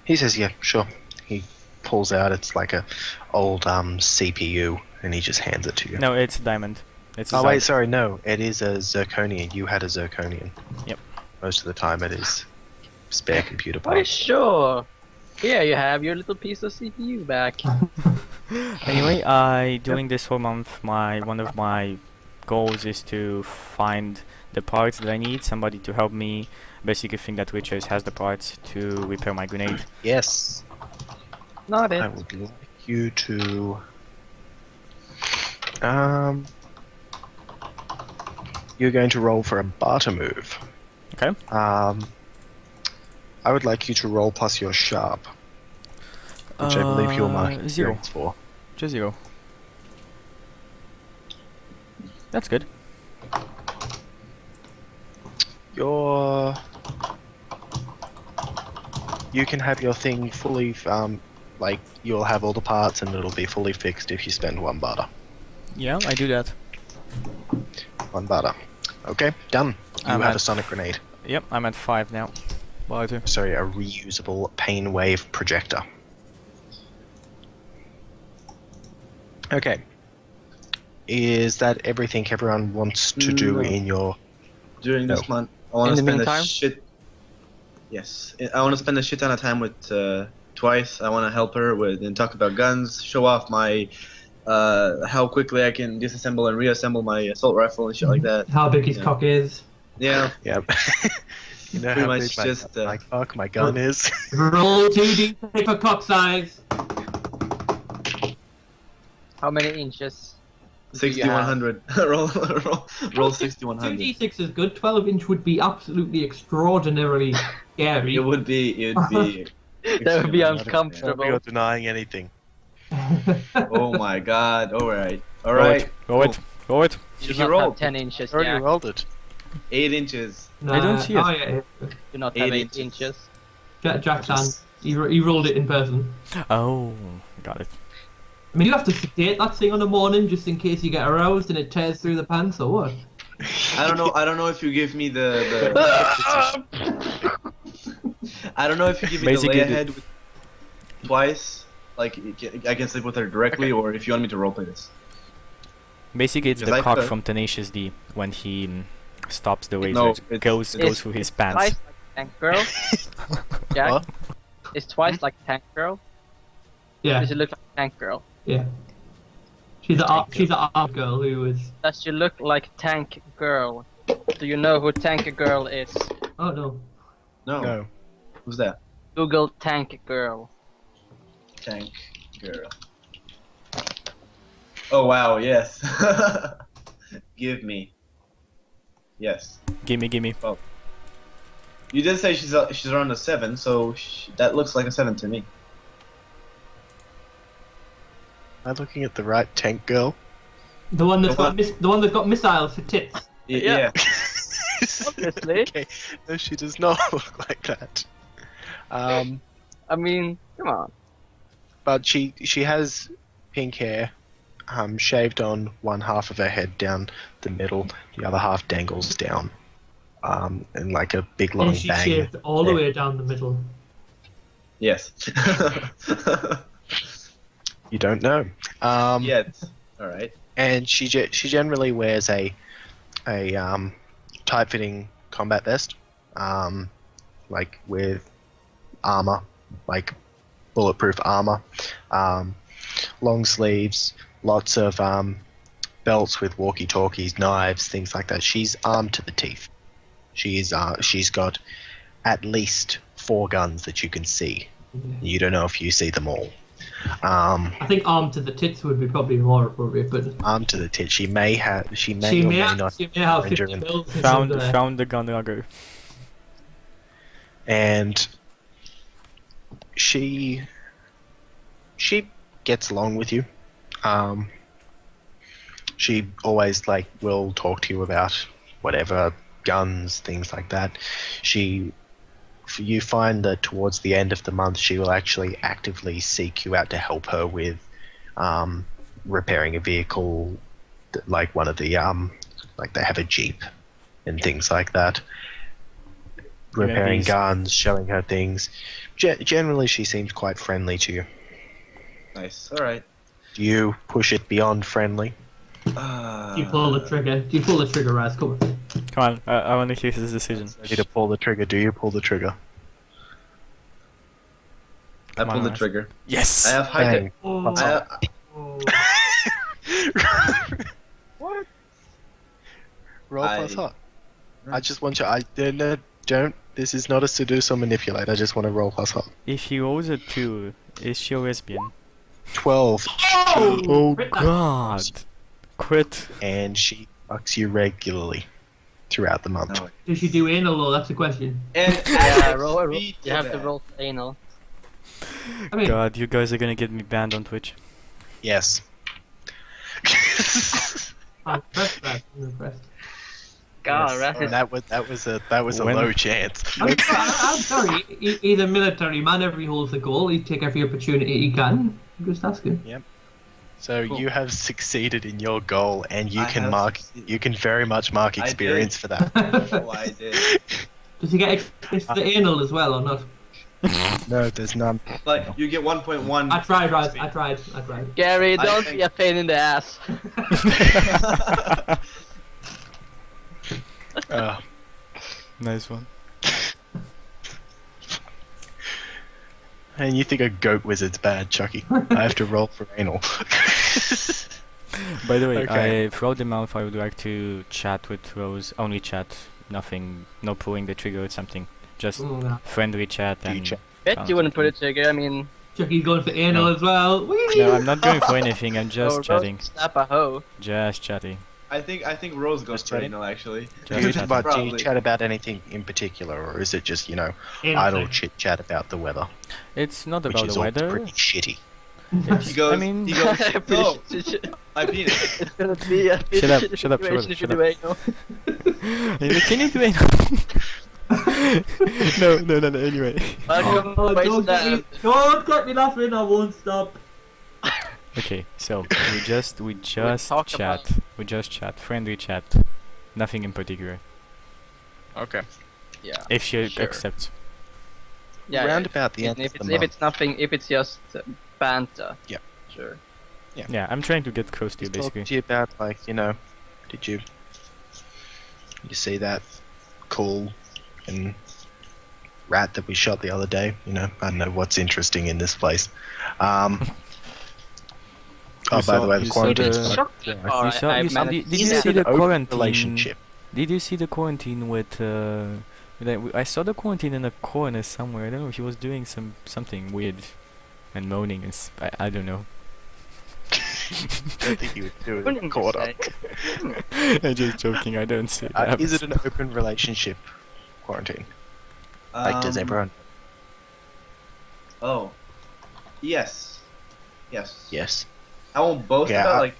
He says, "Yeah, sure." He pulls out, it's like a old CPU, and he just hands it to you.
No, it's a diamond. It's a
Oh
Zard.
wait, sorry, no, it is a zirconian. You had a zirconian.
Yep.
Most of the time, it is spare computer
Why,
parts.
sure. Here you have your little piece of CPU back.
Anyway, doing this for a month, one of my goals is to find the parts that I need, somebody to help me. Basically think that Richards has the parts to repair my grenade.
Yes,
Not it.
I would like you to. You're going to roll for a barter move.
Okay.
I would like you to roll plus your sharp, which I believe you're marking
0.
experience for.
Just 0. That's good.
You can have your thing fully, like, you'll have all the parts and it'll be fully fixed if you spend 1 barter.
Yeah, I do that.
1 barter. Okay, done. You
I'm
have a
at-
sonic grenade.
Yep, I'm at 5 now. Barter.
Sorry, a reusable pain wave projector. Okay. Is that everything everyone wants to do
No.
in your...
During this
No.
month, I want
In
to
the
spend
meantime?
a shit. Yes, I want to spend a shit ton of time with Twice. I want to help her with and talk about guns, show off my how quickly I can disassemble and reassemble my assault rifle and shit like that.
How big his
Yeah.
cock is.
Yeah,
Yep. You know
Pretty
how
much
big
just,
my fuck, my gun is?
Roll 2d for cock size.
How many inches? do you
6100. roll 6100.
2d6 is good. 12-inch would be absolutely extraordinarily scary.
It would be.
That would be
extremely
uncomfortable.
You're denying anything.
Oh my god! All right, all
Roll
right.
it. Roll it. Roll it.
You
Did
do
you
not
roll?
have 10 inches,
I already
Jack.
rolled it.
8 inches.
Nah,
I don't see it.
Oh, yeah.
Do not have
8
8 inches.
Jack's hand. He rolled it in person.
Oh, got it.
I mean, you have to sedate that thing on the morning just in case you get aroused and it tears through the pants or what?
I don't know. I don't know if you give me the I don't know if you give me
Basically,
the lay ahead with Twice. Like I can sleep with her directly, or if you want me to roleplay this.
Basically, it's
Because
the
I
cock
could-
from Tenacious D when he stops the laser.
No,
it
it's-
goes
it's-
through his
Twice
pants.
like Tank Girl. Jack,
What?
is Twice like Tank Girl?
Yeah,
Does she look like Tank Girl?
yeah. She's an art girl who is.
Does she look like Tank Girl? Do you know who Tank Girl is?
Oh no.
No.
No.
Who's that?
Google Tank Girl.
Tank girl. Oh wow! Yes. Give me. Yes.
Gimme, gimme.
You did say she's around a 7, so that looks like a 7 to me.
Am I looking at the right tank girl?
The one that's
The
got the one that's got missiles for tits.
Yeah.
Yeah.
Obviously.
Okay. No, she does not look like that.
I mean, come on.
But she has pink hair. shaved on one half of her head down the middle, the other half dangles down, and like a big long
Is she
bang.
shaved all the
Yeah.
way down the middle?
Yes.
You don't know.
Yet. All right.
And she generally wears a tight-fitting combat vest, like with armor, like bulletproof armor, long sleeves, lots of belts with walkie-talkies, knives, things like that. She's armed to the teeth. She's got at least 4 guns that you can see. You don't know if you see them all.
I think armed to the tits would be probably more appropriate, but
Armed to the tit. She may have. She may
she
or
may,
may
have,
not.
she may have 50
endurance.
mils.
Found the gun lugger.
And she gets along with you. She always will talk to you about whatever, guns, things like that. You find that towards the end of the month she will actually actively seek you out to help her with repairing a vehicle, like one of the like they have a Jeep and things like that. Repairing
these-
guns, showing her things. Generally, she seems quite friendly to you.
Nice. All right.
Do you push it beyond friendly?
Do you pull the trigger? Do you pull the trigger, Raz? Come on.
Come on, I want to hear his decision.
Ready to pull the trigger? Do you pull the trigger?
I
Come on,
pulled the
Raz.
trigger.
Yes.
I have high
Bang.
tech.
Oh, oh.
What? Roll plus
I-
hot. I just want you. No, don't. This is not a seduce or manipulate. I just want to roll plus hot.
If he rolls a 2, is she a lesbian?
12,
Oh
Crit that.
god. Quit.
and she fucks you regularly throughout the month.
No.
Does she do anal though? That's the question.
And
Yeah, roll.
beat
You have to
that.
roll for anal.
I mean,
God, you guys are gonna get me banned on Twitch.
Yes.
I'm impressed, Raz. I'm impressed.
God,
Yes.
Raz is
That was a
When-
low chance.
I'm sorry. He's a military man. If he holds the goal, he'd take every opportunity he can. I'm just asking.
So
Cool.
you have succeeded in your goal, and you
I
can
have
mark.
succeeded.
You can very much mark
I did.
experience for that.
Oh, I did.
Does he get experience for the anal as well or not?
No, there's none.
Like you get 1.1.
I tried, Raz. I tried.
Gary.
I
Don't
think-
be a pain in the ass.
Nice one.
And you think a goat wizard's bad, Chucky? I have to roll for anal.
By the way,
Okay.
throughout the month I would like to chat with Rose. Only chat. Nothing. No pulling the trigger or something. Just
Oh, no.
friendly chat
Do you
and...
chat?
Bet you wouldn't put a trigger. I mean,
Chucky's going for anal
No.
as well. Whee!
No, I'm not going for anything. I'm just
oh,
chatting.
Rose, snap a hoe.
Just chatting.
I think Rose goes
Just
for
chatting?
anal actually.
Do you,
Just
but do you
Probably.
chat about anything in particular, or is it just
Anal
idle
sex.
chit chat about the weather,
It's not
which
about
is
the
all
weather.
pretty shitty?
It's,
He goes.
I mean,
he goes. No,
It's
my penis.
gonna be a
Shut up,
shit
shut up, shut up,
situation if
shut
you
up.
do anal.
can you do it? no, anyway.
Welcome,
Oh,
waste
don't
that.
don't get me laughing. I won't stop.
Okay, so we just
talk
chat. We just chat. Friendly chat. Nothing in particular.
Okay.
Yeah.
If she
Sure.
accepts.
Yeah.
Round about the
yeah.
end
If
of
it's
the
if
month.
it's nothing, if it's just banter.
Yeah.
Sure.
Yeah, I'm trying to get close to you,
Just talk
basically.
to you about did you see that cool and rat that we shot the other day? I don't know what's interesting in this place. Oh, by the way, the
you saw
quarantine's
the-
quite-
You
Alright,
saw,
I've
you saw,
managed-
did
Is
you
it
see
an
the
open
quarantine?
relationship?
Did you see the quarantine with? I saw the quarantine in a corner somewhere. I don't know. He was doing something weird, and moaning. And I don't know.
I don't think you would do it in
Wouldn't
a
you
quarter.
say?
I'm just joking. I don't see that.
Is it an open relationship quarantine? Does everyone?
Oh. Yes. Yes.
Yes.
I won't boast
Yeah,
about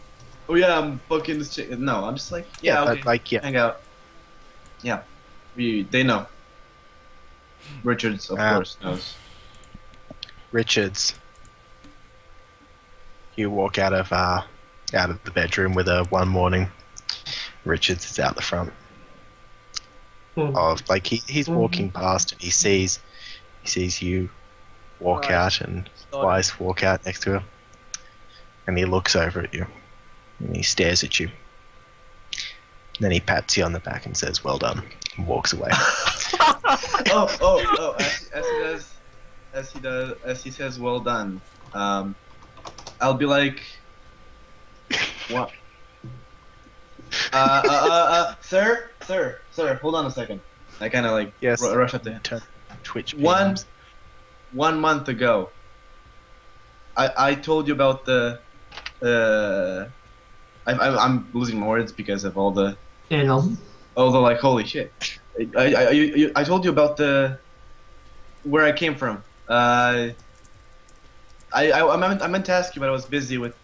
oh yeah, I'm fucking this chick. No, I'm just like, yeah, okay.
but
Hang out. Yeah. They know. Richards, of
Ah.
course, knows.
Richards. You walk out of out of the bedroom with her one morning. Richards is out the front of like he's walking past and he sees you walk
Right.
out and Twice walk out next to her, and he looks over at you and he stares at you. Then he pats you on the back and says, "Well done," and walks away.
Oh! As he says, "Well done." I'll be like, "What? Sir, hold on a second." I kind of like
Yes.
rush up to him.
Twitch.
One
PMs.
month ago, I told you about the. I'm losing my words because of all the like holy shit. I told you about the where I came from. I meant to ask you, but I was busy with.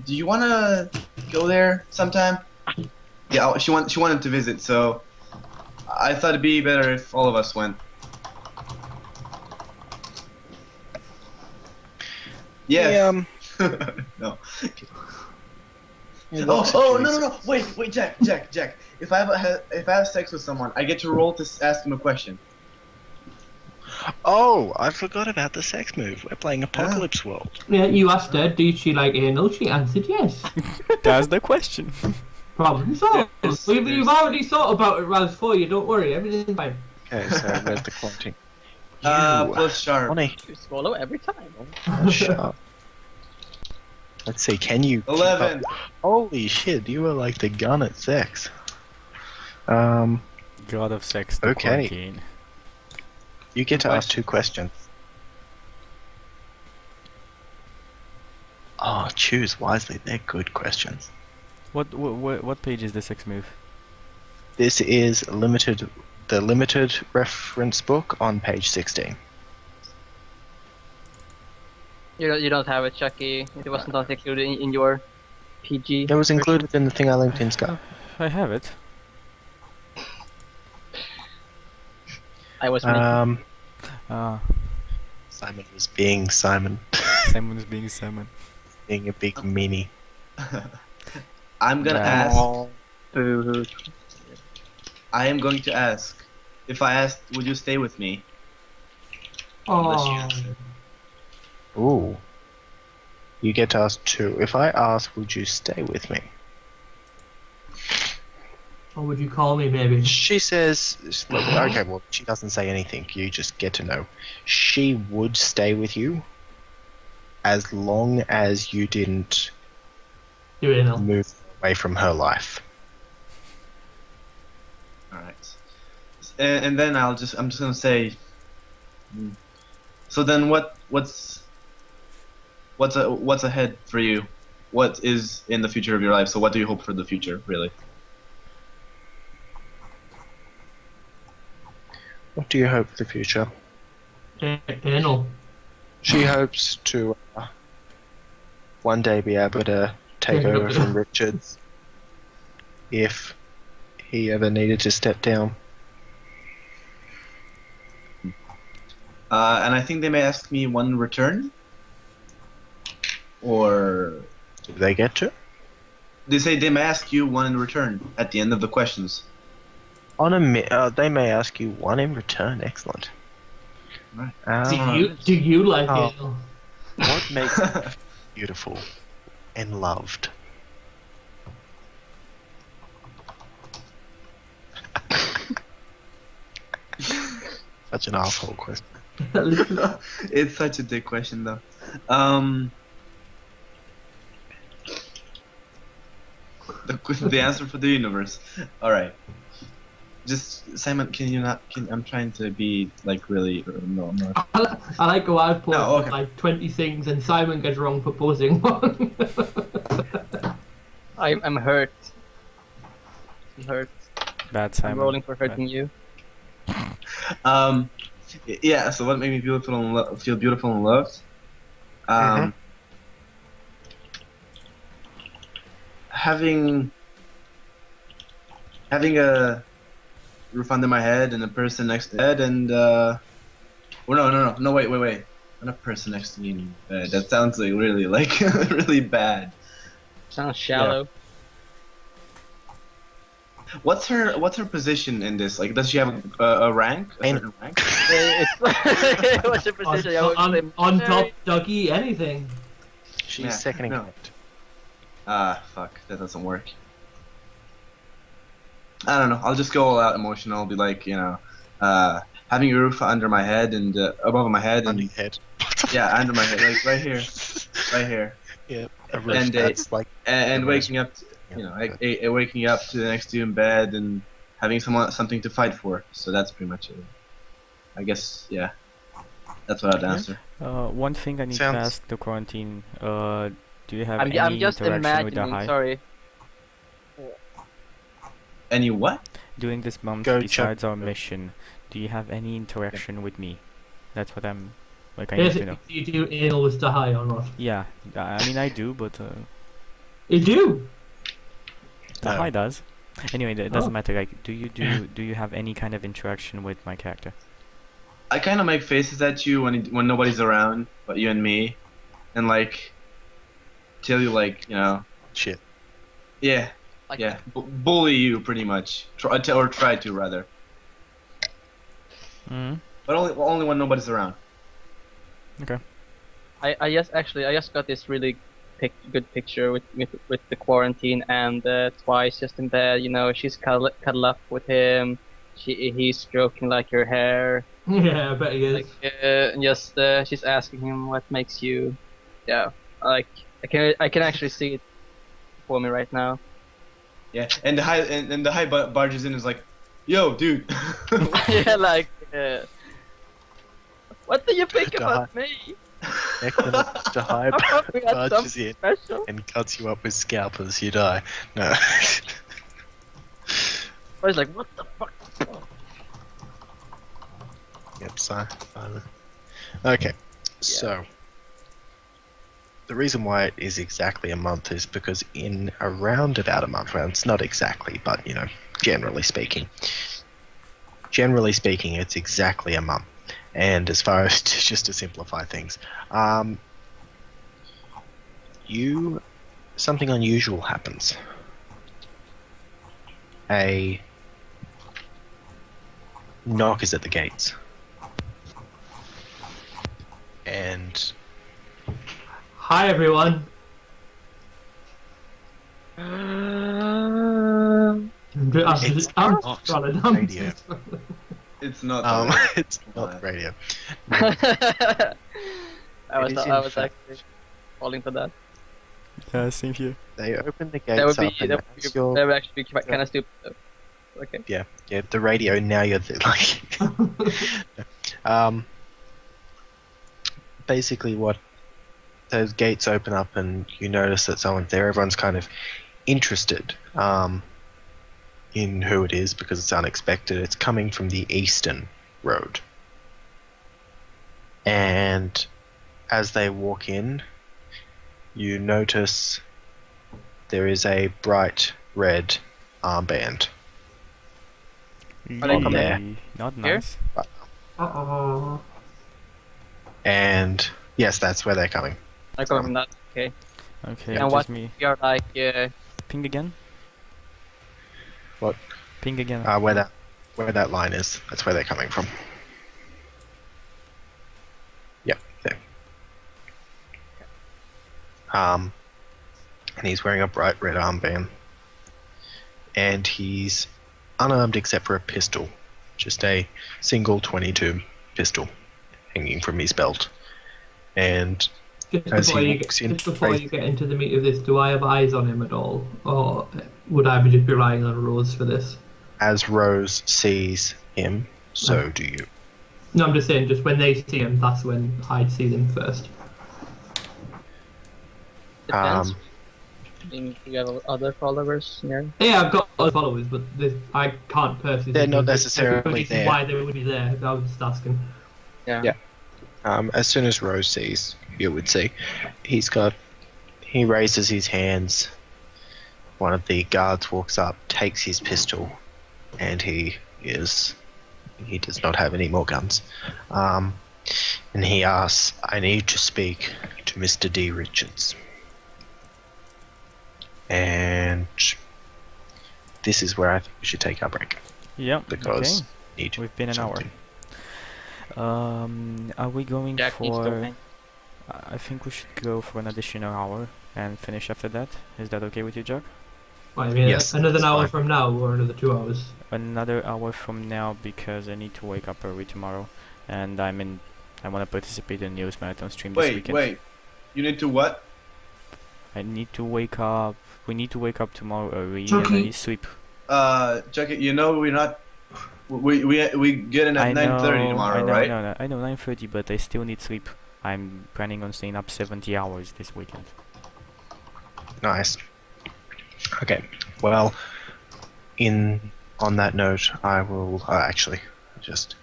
Do you wanna go there sometime? Yeah, she wanted to visit, so I thought it'd be better if all of us went. Yes. No. No. Wait, Jack. If I have sex with someone, I get to roll to ask him a question.
Oh, I forgot about the sex move. We're playing Apocalypse World.
Yeah, you asked her, did she like anal? She answered yes.
That's the question.
Problem solved.
Yes,
You've already thought about it, Raz, for you. Don't worry, everything's fine.
Okay, so where's the quoting?
Plus sharp.
Bonnie,
You swallow every time.
shut up. Let's see, can you... keep
11.
up? Holy shit, you were like the gun at sex. Um,
God of sex. The
Okay.
quarantine.
you get to ask 2 questions. Oh, choose wisely. They're good questions.
What page is the sex move?
This is the limited reference book on page 16.
You don't have it, Chucky. It wasn't not included in your PG.
It was included in the thing I linked in Skype.
I have it.
I was making.
Ah,
Simon was being Simon,
Simon is being Simon.
being a big meanie.
I'm gonna
No.
ask.
Boo-hoo.
I am going to ask. If I asked, would you stay with me? Unless you
Oh,
answer.
Ooh. You get to ask 2. If I ask, would you stay with me?
what would you call me, maybe?
She says, okay, well, she doesn't say anything. You just get to know. She would stay with you as long as you didn't
Do anal.
move away from her life.
All right. And then I'm just gonna say. So then what's ahead for you? What is in the future of your life? So what do you hope for the future, really?
What do you hope for the future?
Anal.
She hopes to one day be able to take over from Richards if he ever needed to step down.
And I think they may ask me one return. Or
Do they get to?
they say they may ask you one in return at the end of the questions.
They may ask you one in return. Excellent.
Right.
Do you like
Oh.
anal?
What makes you beautiful and loved? Such an asshole question.
It's such a dick question, though. The answer for the universe. All right. Just Simon, can you not? I'm trying to be like really. No, I'm not.
I like how I've posted
No, okay.
like 20 things and Simon gets wrong for posting one.
I'm hurt. I'm hurt.
Bad Simon.
I'm rolling for hurting you.
Yeah. So what made me beautiful and feel beautiful and loved? Having a roof under my head and a person next to bed and no, wait. Not a person next to me in bed. That sounds like really really bad.
Sounds shallow.
What's her position in this? Like, does she have a rank? A
And-
certain rank?
It's what's your
On,
position? I would say
on top,
military.
Dougie, anything.
She's
Yeah,
second in
no.
command.
Ah, fuck, that doesn't work. I don't know. I'll just go all out emotional. I'll be like, having a roof under my head and above my head
Under
and
your head.
yeah, under my head, like right here, right here,
Yeah. A roof
And,
that's like
and
The
waking up,
yeah,
waking up to the next to you in bed and having something to fight for. So that's pretty much it. I guess, yeah, that's what I'd answer.
One thing I need to
Sounds-
ask the quarantine. Do you have
I'm
any
just
interaction with the
imagining.
hive
Sorry.
And you what?
during this month
Go check-
besides our mission? Do you have any interaction with me? That's what I'm like. I need to know.
Do you do anal with Dahai or not?
Yeah, I mean I do, but
You do?
the
No.
high does. Anyway, it
Oh.
doesn't matter. Like, do you have any kind of interaction with my character?
I kind of make faces at you when nobody's around, but you and me, and like tell you like
shit.
yeah,
Like,
yeah, bully you pretty much, try to rather,
Mm.
but only when nobody's around.
I just got this really good picture with the quarantine and Twice just in bed. She's cuddle up with him. He's stroking like her hair.
Yeah, I bet he is.
Like and just she's asking him what makes you. Yeah, like I can actually see it for me right now.
Yeah, and the high barges in and is like, yo, dude.
Yeah, like. What do you think
The
about me?
Next when the hive
I thought we had
barges
something
in
special.
and cuts you up with scalpels, you die. No.
I was like, what the fuck?
Yep, so. Okay, so. The reason why it is exactly a month is because in around about a month, well, it's not exactly, but generally speaking, it's exactly a month. And as far as just to simplify things, something unusual happens. A knock is at the gates, and
Hi, everyone. I'm
It's
I'm
not
struggling. I'm
radio.
struggling.
It's not.
it's not radio.
I
It is in
was
fact-
actually falling for that.
Yeah, same here.
They open the
That would
gates
be
up, and
that
as you're-
would actually be kind of stupid. Though. Okay.
yeah, the radio. Now you're like, basically what those gates open up, and you notice that someone's there. Everyone's kind of interested in who it is because it's unexpected. It's coming from the eastern road, and as they walk in, you notice there is a bright red armband.
Are they
on
coming
there.
Not
here?
nice.
Uh-oh.
And yes, that's where they're coming.
I come from that. Okay.
Okay,
And
just
what-
me.
We are like
Ping again.
What?
Ping again.
Where that line is, that's where they're coming from. Yep, there. And he's wearing a bright red armband, and he's unarmed except for a pistol, just a single 22 pistol hanging from his belt. And
Just
As
before,
he
you
walks
get,
in,
just before
right-
you get into the meat of this, do I have eyes on him at all? Or would I just be relying on Rose for this?
as Rose sees him, so do you.
No, I'm just saying, just when they see him, that's when I'd see them first.
depends.
Um,
I mean, you have other followers here.
Yeah, I've got other followers, but I can't personally.
They're
think
not
of
necessarily
any reason
there.
Why they would be there? I was just asking.
Yeah.
As soon as Rose sees, you would see. He raises his hands. One of the guards walks up, takes his pistol, and he does not have any more guns. And he asks, I need to speak to Mr. D. Richards. And this is where I think we should take our break
Yeah.
because
Okay.
we need
We've been an hour.
something.
Are we going
Jack needs to
for?
win.
I think we should go for an additional hour and finish after that. Is that okay with you, Jack?
Well, I mean,
Yes,
another
that's
hour
fine.
from now or another 2 hours.
Another hour from now because I need to wake up early tomorrow, and I want to participate in News Marathon stream this
Wait,
weekend.
wait. You need to what?
I need to wake up. We need to wake up tomorrow early, and I
Okay.
need sleep.
Chucky, you know we're not. We get in at
I
9:30
know,
tomorrow,
I know,
right?
no, I know 9:30, but I still need sleep. I'm planning on staying up 70 hours this weekend.
Nice. Okay. Well, on that note, I will actually just.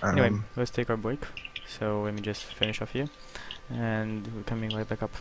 Anyway, let's take our break. So let me just finish off here, and we're coming right back up.